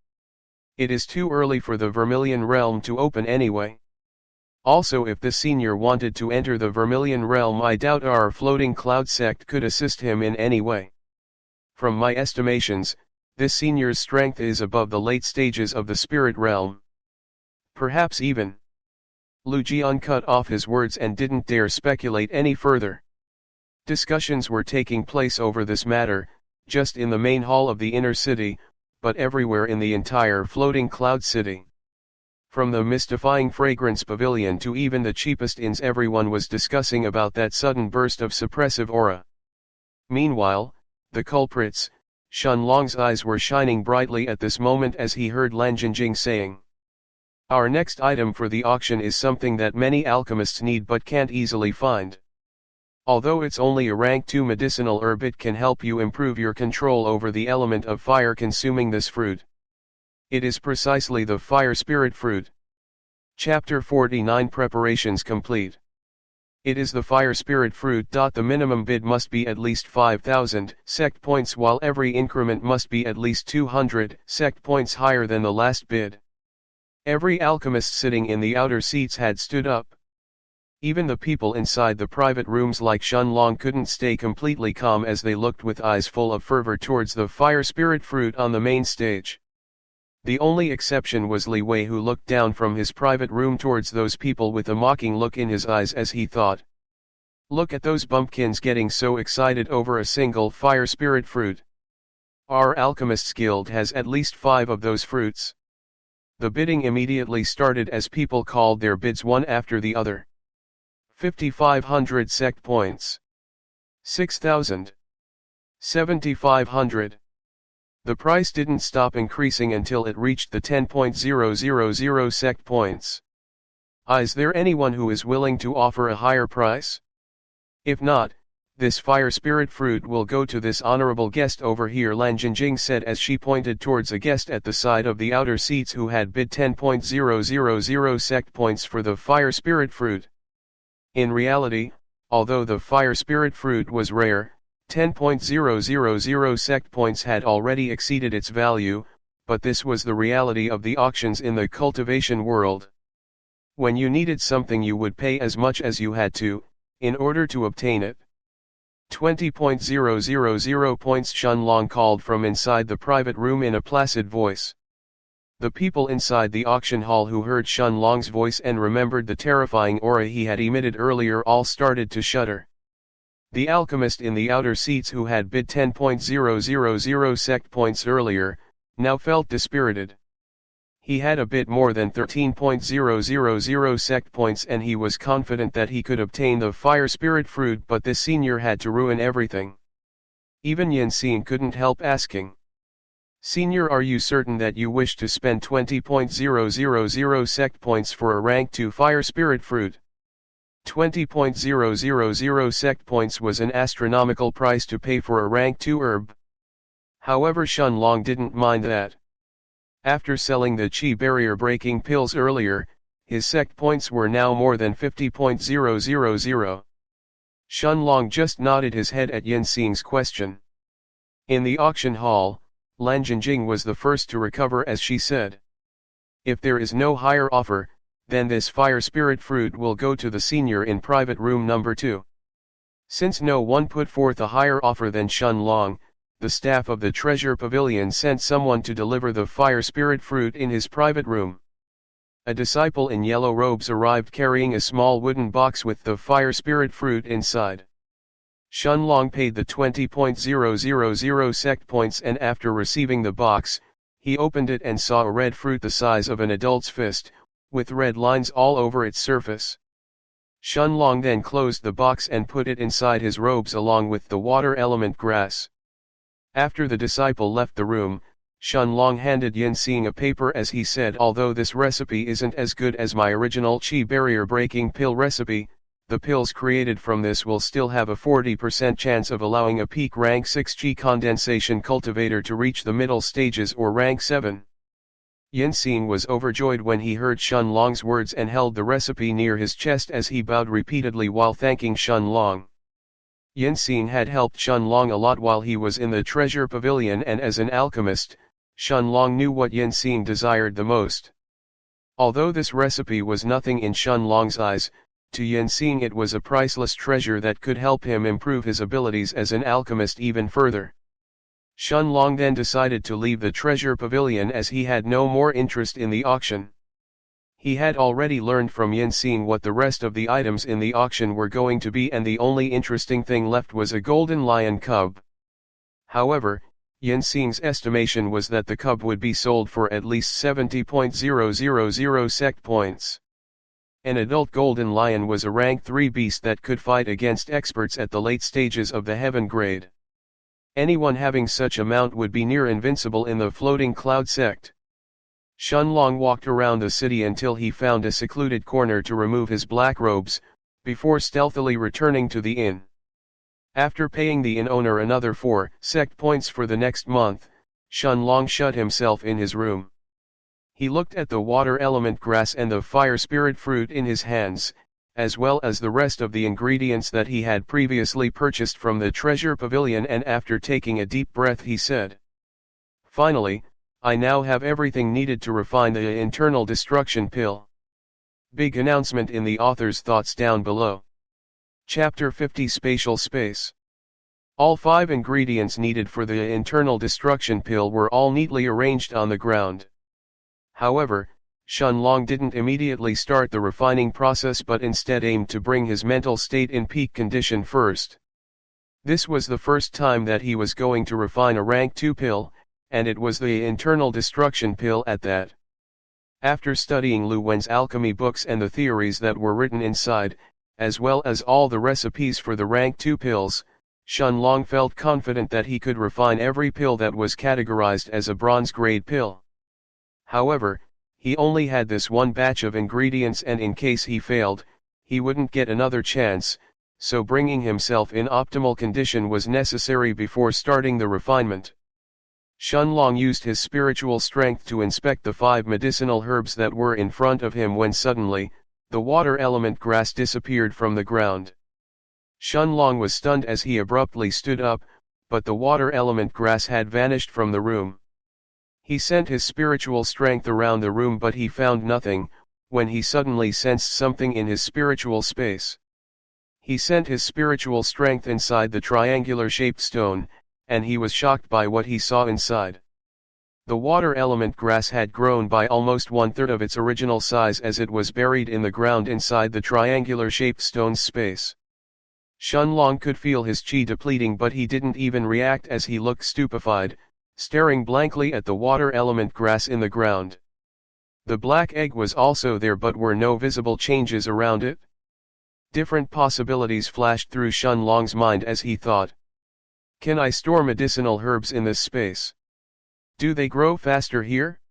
It is too early for the Vermilion Realm to open anyway. Also, if the senior wanted to enter the Vermilion Realm, I doubt our floating cloud sect could assist him in any way. From my estimations, this senior's strength is above the late stages of the spirit realm. Perhaps even. Lu Jian cut off his words and didn't dare speculate any further. Discussions were taking place over this matter, just in the main hall of the inner city, but everywhere in the entire floating cloud city. From the mystifying fragrance pavilion to even the cheapest inns, everyone was discussing about that sudden burst of suppressive aura. Meanwhile, the culprits, Shenlong's eyes were shining brightly at this moment as he heard Lan Jingjing saying, "Our next item for the auction is something that many alchemists need but can't easily find. Although it's only a rank 2 medicinal herb, it can help you improve your control over the element of fire consuming this fruit. It is precisely the fire spirit fruit." Chapter 49 Preparations complete. It is the fire spirit fruit. The minimum bid must be at least 5,000 sect points, while every increment must be at least 200 sect points higher than the last bid. Every alchemist sitting in the outer seats had stood up. Even the people inside the private rooms like Shenlong couldn't stay completely calm as they looked with eyes full of fervor towards the fire spirit fruit on the main stage. The only exception was Li Wei, who looked down from his private room towards those people with a mocking look in his eyes as he thought, "Look at those bumpkins getting so excited over a single fire spirit fruit. Our Alchemists Guild has at least 5 of those fruits." The bidding immediately started as people called their bids one after the other. 5,500 sect points. 6,000. 7,500. The price didn't stop increasing until it reached the 10,000 sect points. Is there anyone who is willing to offer a higher price? If not, this fire spirit fruit will go to this honorable guest over here, Lan Jingjing said as she pointed towards a guest at the side of the outer seats who had bid 10,000 sect points for the fire spirit fruit. In reality, although the fire spirit fruit was rare, 10,000 sect points had already exceeded its value, but this was the reality of the auctions in the cultivation world. When you needed something, you would pay as much as you had to, in order to obtain it. 20,000 points, Shenlong called from inside the private room in a placid voice. The people inside the auction hall who heard Shenlong's voice and remembered the terrifying aura he had emitted earlier all started to shudder. The alchemist in the outer seats who had bid 10,000 sect points earlier, now felt dispirited. He had a bit more than 13,000 sect points and he was confident that he could obtain the fire spirit fruit, but this senior had to ruin everything. Even Yanxing couldn't help asking, "Senior, are you certain that you wish to spend 20,000 sect points for a rank 2 fire spirit fruit?" 20,000 sect points was an astronomical price to pay for a rank 2 herb. However, Shenlong didn't mind that. After selling the chi barrier breaking pills earlier, his sect points were now more than 50,000. Shenlong just nodded his head at Yanxing's question. In the auction hall, Lan Jingjing was the first to recover as she said, "If there is no higher offer, then this fire spirit fruit will go to the senior in private room number 2. Since no one put forth a higher offer than Shenlong, the staff of the treasure pavilion sent someone to deliver the fire spirit fruit in his private room. A disciple in yellow robes arrived carrying a small wooden box with the fire spirit fruit inside. Shenlong paid the 20,000 sect points and after receiving the box, he opened it and saw a red fruit the size of an adult's fist, with red lines all over its surface. Shenlong then closed the box and put it inside his robes along with the water element grass. After the disciple left the room, Shenlong handed Yanxing a paper as he said, "Although this recipe isn't as good as my original chi barrier breaking pill recipe, the pills created from this will still have a 40% chance of allowing a peak rank 6 chi condensation cultivator to reach the middle stages or rank 7. Yanxing was overjoyed when he heard Shenlong's words and held the recipe near his chest as he bowed repeatedly while thanking Shenlong. Yanxing had helped Shenlong a lot while he was in the treasure pavilion, and as an alchemist, Shunlong knew what Yinxing desired the most. Although this recipe was nothing in Shunlong's eyes, to Yinxing it was a priceless treasure that could help him improve his abilities as an alchemist even further. Shunlong then decided to leave the treasure pavilion as he had no more interest in the auction. He had already learned from Yinxing what the rest of the items in the auction were going to be, and the only interesting thing left was a golden lion cub. However, Yinxing's estimation was that the cub would be sold for at least 70.000 sect points. An adult golden lion was a rank 3 beast that could fight against experts at the late stages of the heaven grade. Anyone having such a mount would be near invincible in the floating cloud sect. Shunlong walked around the city until he found a secluded corner to remove his black robes, before stealthily returning to the inn. After paying the inn owner another 4 sect points for the next month, Shunlong shut himself in his room. He looked at the water element grass and the fire spirit fruit in his hands, as well as the rest of the ingredients that he had previously purchased from the treasure pavilion, and after taking a deep breath he said, "Finally, I now have everything needed to refine the internal destruction pill." Big announcement in the author's thoughts down below. Chapter 50 Spatial Space. All 5 ingredients needed for the internal destruction pill were all neatly arranged on the ground. However, Shunlong didn't immediately start the refining process but instead aimed to bring his mental state in peak condition first. This was the first time that he was going to refine a rank 2 pill, and it was the internal destruction pill at that. After studying Lu Wen's alchemy books and the theories that were written inside, as well as all the recipes for the rank 2 pills, Shunlong felt confident that he could refine every pill that was categorized as a bronze grade pill. However, he only had this one batch of ingredients, and in case he failed, he wouldn't get another chance, so bringing himself in optimal condition was necessary before starting the refinement. Shunlong used his spiritual strength to inspect the 5 medicinal herbs that were in front of him when suddenly, the water element grass disappeared from the ground. Shunlong was stunned as he abruptly stood up, but the water element grass had vanished from the room. He sent his spiritual strength around the room but he found nothing, when he suddenly sensed something in his spiritual space. He sent his spiritual strength inside the triangular-shaped stone, and he was shocked by what he saw inside. The water element grass had grown by almost 1/3 of its original size as it was buried in the ground inside the triangular-shaped stone's space. Shunlong could feel his chi depleting, but he didn't even react as he looked stupefied, staring blankly at the water element grass in the ground. The black egg was also there, but were no visible changes around it. Different possibilities flashed through Shunlong's mind as he thought. Can I store medicinal herbs in this space? Do they grow faster here?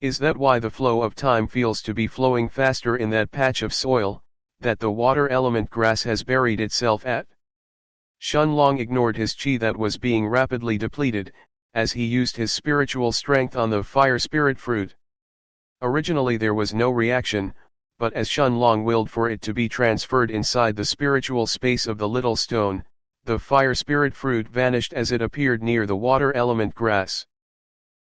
Is that why the flow of time feels to be flowing faster in that patch of soil, that the water element grass has buried itself at? Shunlong ignored his chi that was being rapidly depleted, as he used his spiritual strength on the fire spirit fruit. Originally there was no reaction, but as Shunlong willed for it to be transferred inside the spiritual space of the little stone, the fire spirit fruit vanished as it appeared near the water element grass.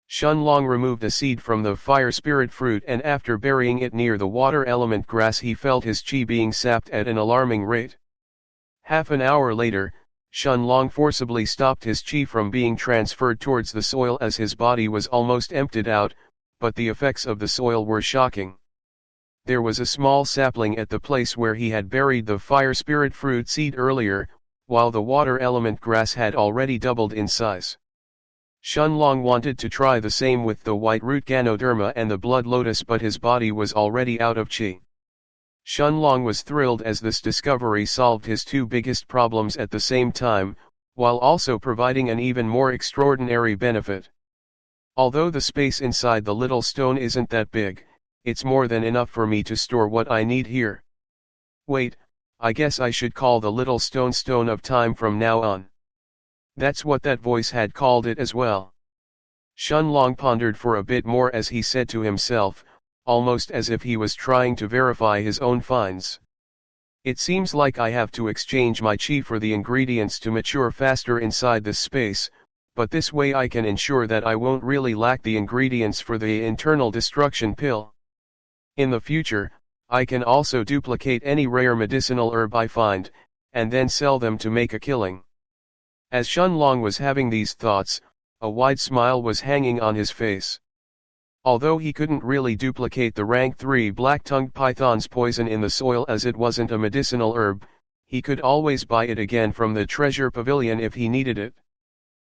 Shunlong removed a seed from the fire spirit fruit, and after burying it near the water element grass he felt his chi being sapped at an alarming rate. Half an hour later, Shunlong forcibly stopped his chi from being transferred towards the soil as his body was almost emptied out, but the effects of the soil were shocking. There was a small sapling at the place where he had buried the fire spirit fruit seed earlier, while the water element grass had already doubled in size. Shunlong wanted to try the same with the white root Ganoderma and the blood lotus, but his body was already out of chi. Shunlong was thrilled as this discovery solved his 2 biggest problems at the same time, while also providing an even more extraordinary benefit. Although the space inside the little stone isn't that big, it's more than enough for me to store what I need here. Wait, I guess I should call the little stone Stone of Time from now on. That's what that voice had called it as well. Shunlong pondered for a bit more as he said to himself, almost as if he was trying to verify his own finds. It seems like I have to exchange my chi for the ingredients to mature faster inside this space, but this way I can ensure that I won't really lack the ingredients for the internal destruction pill. In the future, I can also duplicate any rare medicinal herb I find, and then sell them to make a killing. As Shunlong was having these thoughts, a wide smile was hanging on his face. Although he couldn't really duplicate the rank 3 black-tongued python's poison in the soil as it wasn't a medicinal herb, he could always buy it again from the treasure pavilion if he needed it.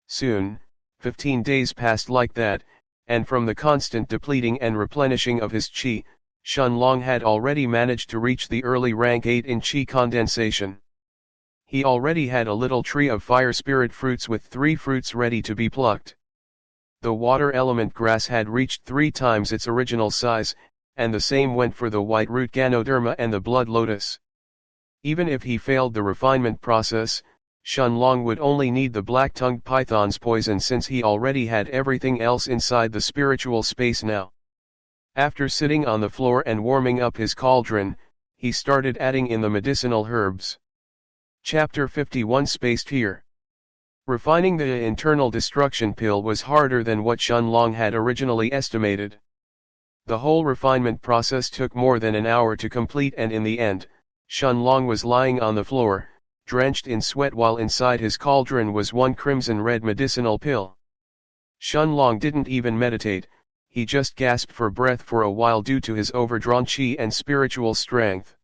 Soon, 15 days passed like that, and from the constant depleting and replenishing of his qi, Shunlong had already managed to reach the early rank 8 in qi condensation. He already had a little tree of fire spirit fruits with 3 fruits ready to be plucked. The water element grass had reached 3 times its original size, and the same went for the white root Ganoderma and the blood lotus. Even if he failed the refinement process, Shunlong would only need the black-tongued python's poison since he already had everything else inside the spiritual space now. After sitting on the floor and warming up his cauldron, he started adding in the medicinal herbs. Chapter 51 Spaced here. Refining the internal destruction pill was harder than what Shunlong had originally estimated. The whole refinement process took more than an hour to complete, and in the end, Shunlong was lying on the floor, drenched in sweat, while inside his cauldron was one crimson-red medicinal pill. Shunlong didn't even meditate, he just gasped for breath for a while due to his overdrawn qi and spiritual strength.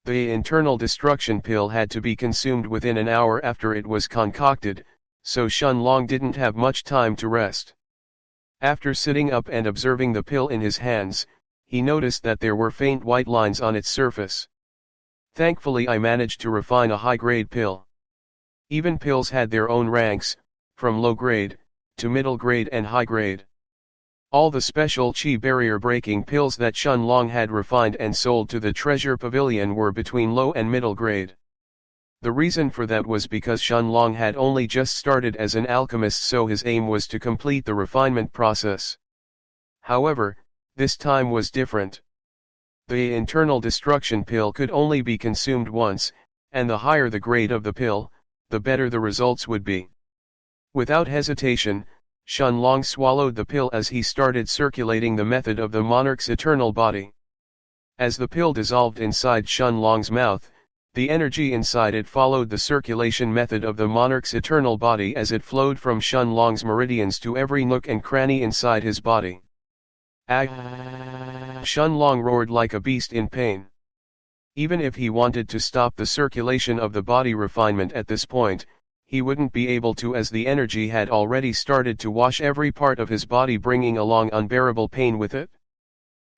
The internal destruction pill had to be consumed within an hour after it was concocted, so Shunlong didn't have much time to rest. After sitting up and observing the pill in his hands, he noticed that there were faint white lines on its surface. Thankfully I managed to refine a high-grade pill. Even pills had their own ranks, from low grade, to middle grade and high grade. All the special qi barrier-breaking pills that Shunlong had refined and sold to the treasure pavilion were between low and middle grade. The reason for that was because Shunlong had only just started as an alchemist, so his aim was to complete the refinement process. However, this time was different. The internal destruction pill could only be consumed once, and the higher the grade of the pill, the better the results would be. Without hesitation, Shunlong swallowed the pill as he started circulating the method of the monarch's eternal body. As the pill dissolved inside Shunlong's mouth, the energy inside it followed the circulation method of the monarch's eternal body as it flowed from Shunlong's meridians to every nook and cranny inside his body. Shunlong roared like a beast in pain. Even if he wanted to stop the circulation of the body refinement at this point, he wouldn't be able to, as the energy had already started to wash every part of his body, bringing along unbearable pain with it.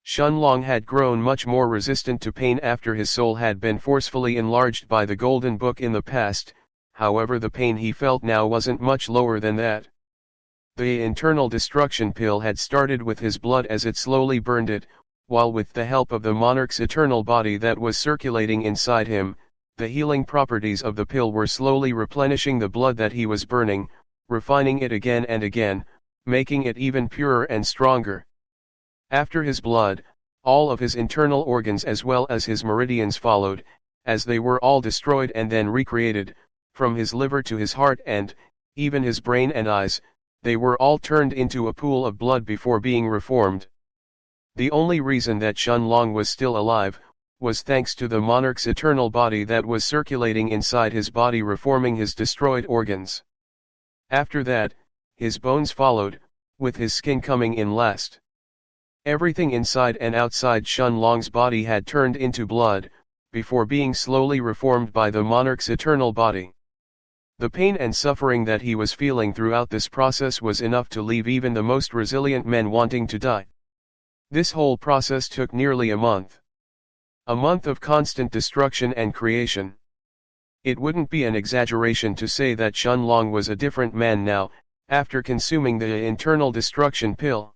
Shunlong had grown much more resistant to pain after his soul had been forcefully enlarged by the Golden Book in the past, however the pain he felt now wasn't much lower than that. The internal destruction pill had started with his blood as it slowly burned it, while with the help of the monarch's eternal body that was circulating inside him, the healing properties of the pill were slowly replenishing the blood that he was burning, refining it again and again, making it even purer and stronger. After his blood, all of his internal organs as well as his meridians followed, as they were all destroyed and then recreated, from his liver to his heart and, even his brain and eyes, they were all turned into a pool of blood before being reformed. The only reason that Shunlong was still alive, was thanks to the monarch's eternal body that was circulating inside his body, reforming his destroyed organs. After that, his bones followed, with his skin coming in last. Everything inside and outside Shunlong's body had turned into blood, before being slowly reformed by the monarch's eternal body. The pain and suffering that he was feeling throughout this process was enough to leave even the most resilient men wanting to die. This whole process took nearly a month. A month of constant destruction and creation. It wouldn't be an exaggeration to say that Shunlong was a different man now, after consuming the internal destruction pill.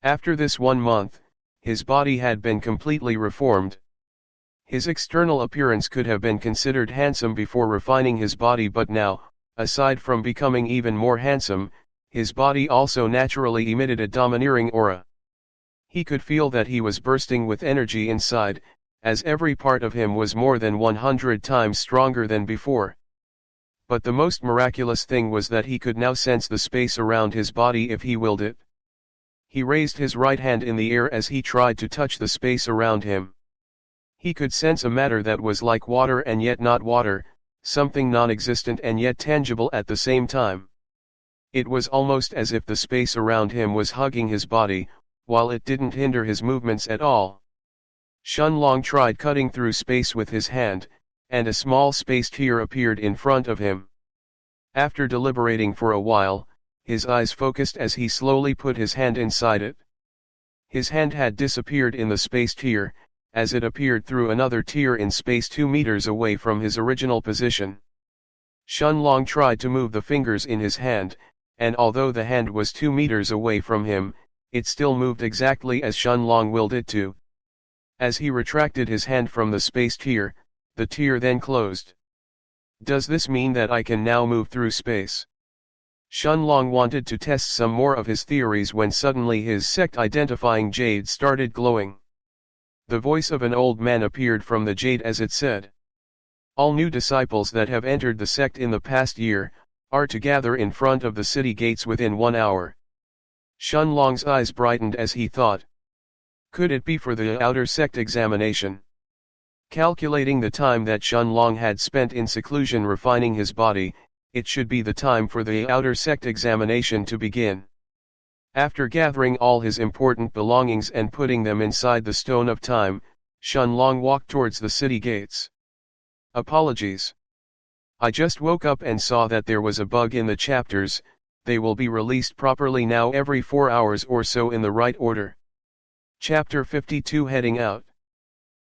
After this 1 month, his body had been completely reformed. His external appearance could have been considered handsome before refining his body, but now, aside from becoming even more handsome, his body also naturally emitted a domineering aura. He could feel that he was bursting with energy inside, as every part of him was more than 100 times stronger than before. But the most miraculous thing was that he could now sense the space around his body if he willed it. He raised his right hand in the air as he tried to touch the space around him. He could sense a matter that was like water and yet not water, something non-existent and yet tangible at the same time. It was almost as if the space around him was hugging his body, while it didn't hinder his movements at all. Shunlong tried cutting through space with his hand, and a small space tear appeared in front of him. After deliberating for a while, his eyes focused as he slowly put his hand inside it. His hand had disappeared in the space tear, as it appeared through another tear in space 2 meters away from his original position. Shunlong tried to move the fingers in his hand, and although the hand was 2 meters away from him, it still moved exactly as Shunlong willed it to. As he retracted his hand from the space tear, the tear then closed. Does this mean that I can now move through space? Shunlong wanted to test some more of his theories when suddenly his sect-identifying jade started glowing. The voice of an old man appeared from the jade as it said, "All new disciples that have entered the sect in the past year, are to gather in front of the city gates within 1 hour. Shunlong's eyes brightened as he thought. Could it be for the outer sect examination? Calculating the time that Shunlong had spent in seclusion refining his body, it should be the time for the outer sect examination to begin. After gathering all his important belongings and putting them inside the stone of time, Shunlong walked towards the city gates. Apologies. I just woke up and saw that there was a bug in the chapters. They will be released properly now every 4 hours or so in the right order. Chapter 52 Heading Out.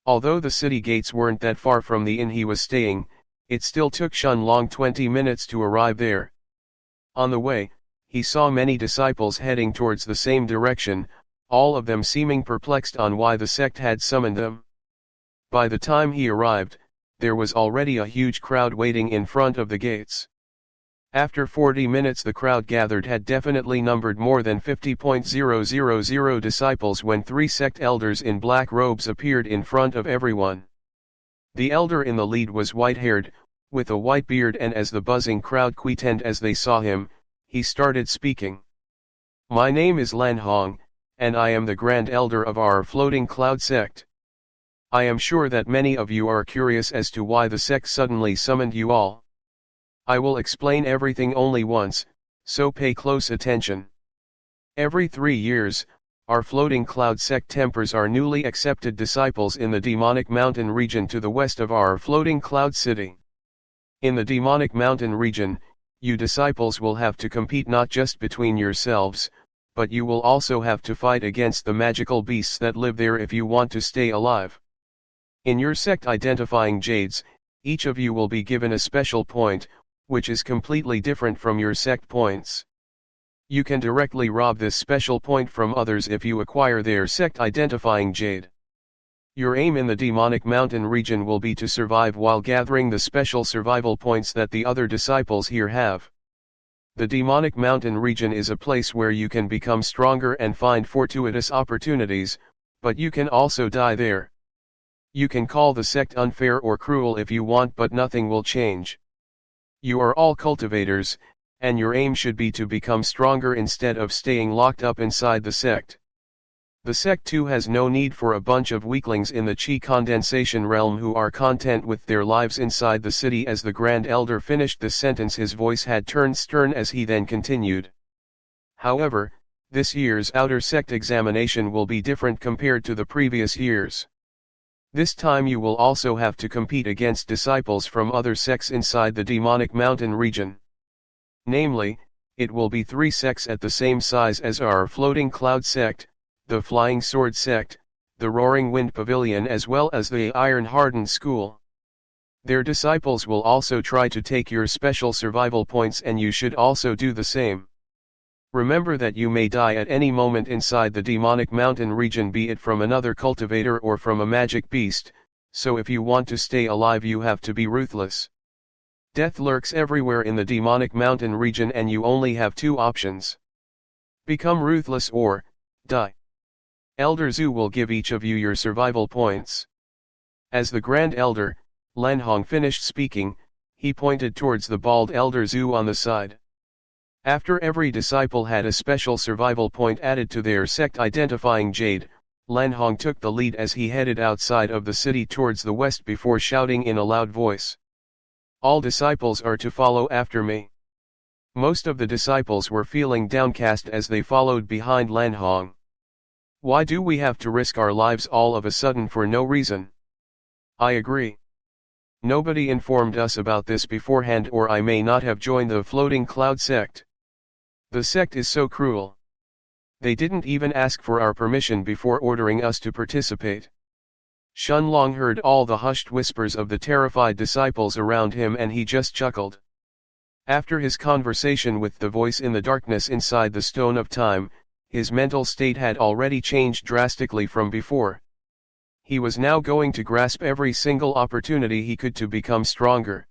Although the city gates weren't that far from the inn he was staying, it still took Shunlong 20 minutes to arrive there. On the way, he saw many disciples heading towards the same direction, all of them seeming perplexed on why the sect had summoned them. By the time he arrived, there was already a huge crowd waiting in front of the gates. After 40 minutes the crowd gathered had definitely numbered more than 50,000 disciples when 3 sect elders in black robes appeared in front of everyone. The elder in the lead was white-haired, with a white beard, and as the buzzing crowd quietened as they saw him, he started speaking. My name is Lan Hong, and I am the Grand Elder of our Floating Cloud sect. I am sure that many of you are curious as to why the sect suddenly summoned you all. I will explain everything only once, so pay close attention. Every 3 years, our Floating Cloud sect tempers our newly accepted disciples in the demonic mountain region to the west of our Floating Cloud city. In the demonic mountain region, you disciples will have to compete not just between yourselves, but you will also have to fight against the magical beasts that live there if you want to stay alive. In your sect identifying jades, each of you will be given a special point, which is completely different from your sect points. You can directly rob this special point from others if you acquire their sect identifying jade. Your aim in the demonic mountain region will be to survive while gathering the special survival points that the other disciples here have. The demonic mountain region is a place where you can become stronger and find fortuitous opportunities, but you can also die there. You can call the sect unfair or cruel if you want, but nothing will change. You are all cultivators, and your aim should be to become stronger instead of staying locked up inside the sect. The sect too has no need for a bunch of weaklings in the chi condensation realm who are content with their lives inside the city. As the Grand Elder finished this sentence, his voice had turned stern as he then continued. However, this year's outer sect examination will be different compared to the previous years. This time you will also have to compete against disciples from other sects inside the demonic mountain region. Namely, it will be 3 sects at the same size as our Floating Cloud sect, the Flying Sword sect, the Roaring Wind Pavilion, as well as the Iron Hardened School. Their disciples will also try to take your special survival points, and you should also do the same. Remember that you may die at any moment inside the demonic mountain region, be it from another cultivator or from a magic beast, so if you want to stay alive you have to be ruthless. Death lurks everywhere in the demonic mountain region, and you only have 2 options. Become ruthless or die. Elder Zhu will give each of you your survival points. As the Grand Elder, Lan Hong finished speaking, He pointed towards the bald elder Zhu on the side. After every disciple had a special survival point added to their sect identifying jade, Lan Hong took the lead as he headed outside of the city towards the west before shouting in a loud voice. All disciples are to follow after me. Most of the disciples were feeling downcast as they followed behind Lan Hong. Why do we have to risk our lives all of a sudden for no reason? I agree. Nobody informed us about this beforehand, or I may not have joined the floating cloud sect. The sect is so cruel. They didn't even ask for our permission before ordering us to participate. Shun Long heard all the hushed whispers of the terrified disciples around him and he just chuckled. After his conversation with the voice in the darkness inside the Stone of Time, his mental state had already changed drastically from before. He was now going to grasp every single opportunity he could to become stronger.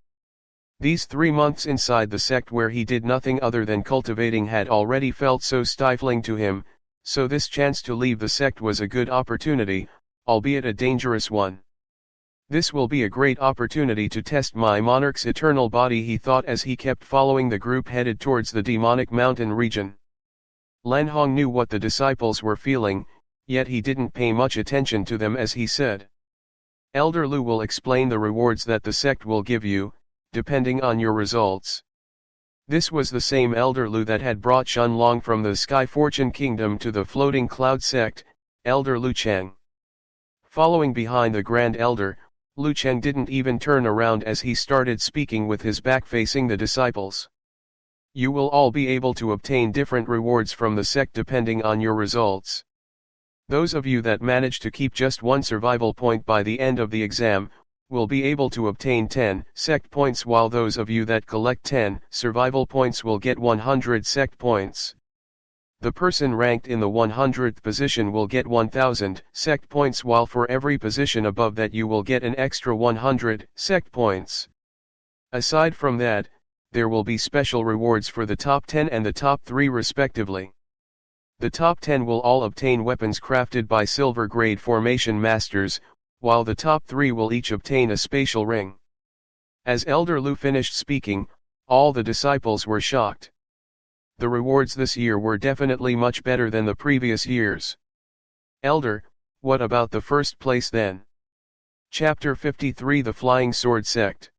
These 3 months inside the sect where he did nothing other than cultivating had already felt so stifling to him, so this chance to leave the sect was a good opportunity, albeit a dangerous one. This will be a great opportunity to test my monarch's eternal body, he thought as he kept following the group headed towards the demonic mountain region. Lan Hong knew what the disciples were feeling, yet he didn't pay much attention to them as he said. Elder Lu will explain the rewards that the sect will give you, depending on your results. This was the same Elder Lu that had brought Shun Long from the Sky Fortune Kingdom to the Floating Cloud sect, Elder Lu Cheng. Following behind the Grand Elder, Lu Cheng didn't even turn around as he started speaking with his back facing the disciples. You will all be able to obtain different rewards from the sect depending on your results. Those of you that manage to keep just 1 survival point by the end of the exam, will be able to obtain 10 sect points, while those of you that collect 10 survival points will get 100 sect points. The person ranked in the 100th position will get 1000 sect points, while for every position above that you will get an extra 100 sect points. Aside from that, there will be special rewards for the top 10 and the top 3 respectively. The top 10 will all obtain weapons crafted by silver grade formation masters, while the top 3 will each obtain a spatial ring. As Elder Lu finished speaking, all the disciples were shocked. The rewards this year were definitely much better than the previous years. Elder, what about the first place then? Chapter 53 The Flying Sword Sect.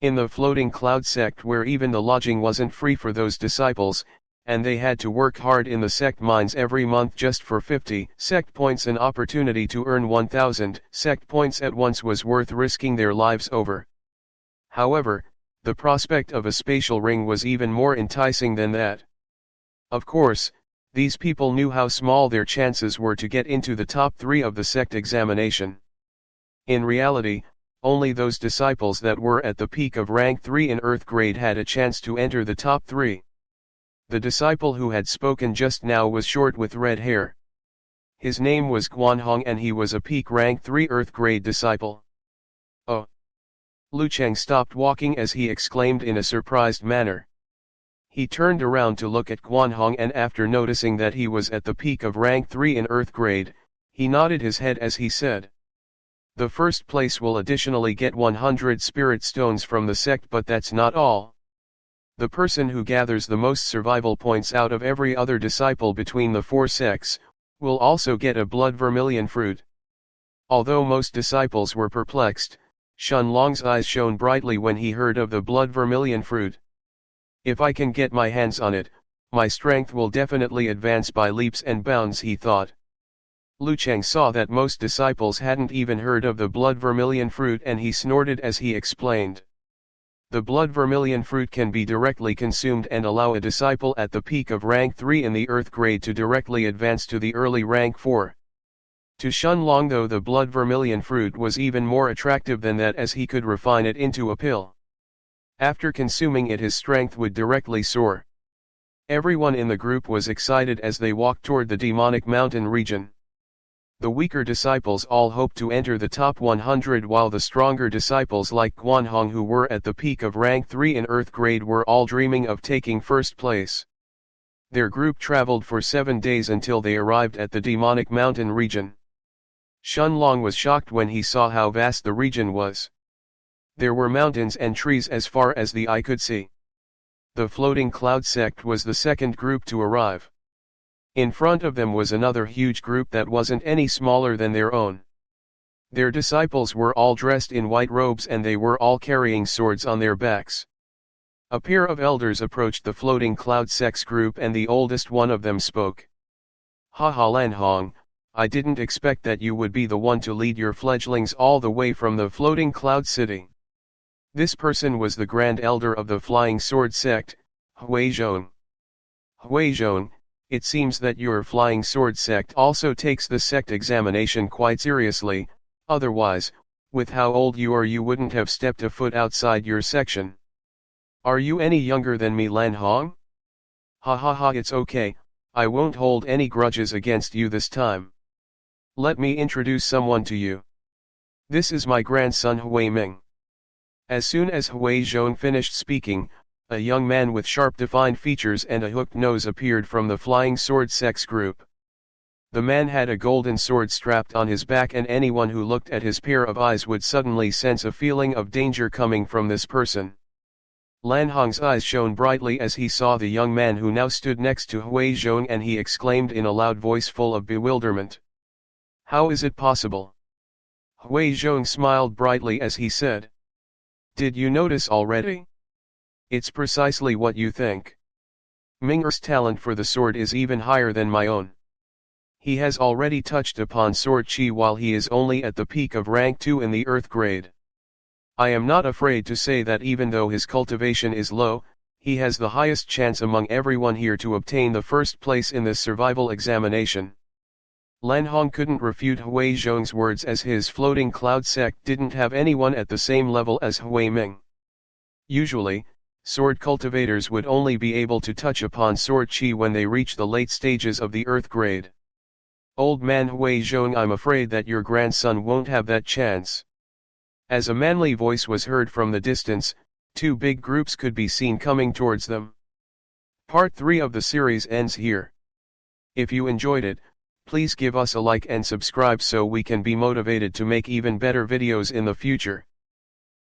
In the Floating Cloud sect, where even the lodging wasn't free for those disciples, and they had to work hard in the sect mines every month just for 50 sect points, an opportunity to earn 1000 sect points at once was worth risking their lives over. However, the prospect of a spatial ring was even more enticing than that. Of course, these people knew how small their chances were to get into the top 3 of the sect examination. In reality, only those disciples that were at the peak of rank 3 in Earth grade had a chance to enter the top 3. The disciple who had spoken just now was short with red hair. His name was Guanhong and he was a peak rank 3 Earth grade disciple. Oh! Lu Cheng stopped walking as he exclaimed in a surprised manner. He turned around to look at Guanhong, and after noticing that he was at the peak of rank 3 in Earth grade, he nodded his head as he said. The first place will additionally get 100 spirit stones from the sect, but that's not all. The person who gathers the most survival points out of every other disciple between the 4 sects, will also get a blood vermilion fruit. Although most disciples were perplexed, Shun Long's eyes shone brightly when he heard of the blood vermilion fruit. If I can get my hands on it, my strength will definitely advance by leaps and bounds, he thought. Lu Cheng saw that most disciples hadn't even heard of the blood vermilion fruit and he snorted as he explained. The blood vermilion fruit can be directly consumed and allow a disciple at the peak of rank 3 in the Earth grade to directly advance to the early rank 4. To Shun Long though, the blood vermilion fruit was even more attractive than that, as he could refine it into a pill. After consuming it, his strength would directly soar. Everyone in the group was excited as they walked toward the demonic mountain region. The weaker disciples all hoped to enter the top 100, while the stronger disciples like Guanhong, who were at the peak of rank 3 in Earth grade, were all dreaming of taking first place. Their group traveled for 7 days until they arrived at the demonic mountain region. Shun Long was shocked when he saw how vast the region was. There were mountains and trees as far as the eye could see. The floating cloud sect was the second group to arrive. In front of them was another huge group that wasn't any smaller than their own. Their disciples were all dressed in white robes and they were all carrying swords on their backs. A pair of elders approached the floating cloud sect's group and the oldest one of them spoke. "Ha ha Lan Hong, I didn't expect that you would be the one to lead your fledglings all the way from the floating cloud city." This person was the grand elder of the flying sword sect, Hui Zhong. "Hui Zhong, it seems that your flying sword sect also takes the sect examination quite seriously, otherwise, with how old you are you wouldn't have stepped a foot outside your section. Are you any younger than me Lan Hong? Ha ha ha, it's okay, I won't hold any grudges against you this time. Let me introduce someone to you. This is my grandson Liu Ming." As soon as Hui Zhong finished speaking, a young man with sharp defined features and a hooked nose appeared from the flying sword sect's group. The man had a golden sword strapped on his back and anyone who looked at his pair of eyes would suddenly sense a feeling of danger coming from this person. Lan Hong's eyes shone brightly as he saw the young man who now stood next to Hui Zhong and he exclaimed in a loud voice full of bewilderment. "How is it possible?" Hui Zhong smiled brightly as he said. "Did you notice already? It's precisely what you think. Ming's talent for the sword is even higher than my own. He has already touched upon sword chi while he is only at the peak of rank 2 in the earth grade. I am not afraid to say that even though his cultivation is low, he has the highest chance among everyone here to obtain the first place in this survival examination." Lan Hong couldn't refute Hui Zhong's words as his floating cloud sect didn't have anyone at the same level as Liu Ming. Usually, sword cultivators would only be able to touch upon sword chi when they reach the late stages of the earth grade. "Old man Hui Zhong, I'm afraid that your grandson won't have that chance." As a manly voice was heard from the distance, two big groups could be seen coming towards them. Part 3 of the series ends here. If you enjoyed it, please give us a like and subscribe so we can be motivated to make even better videos in the future.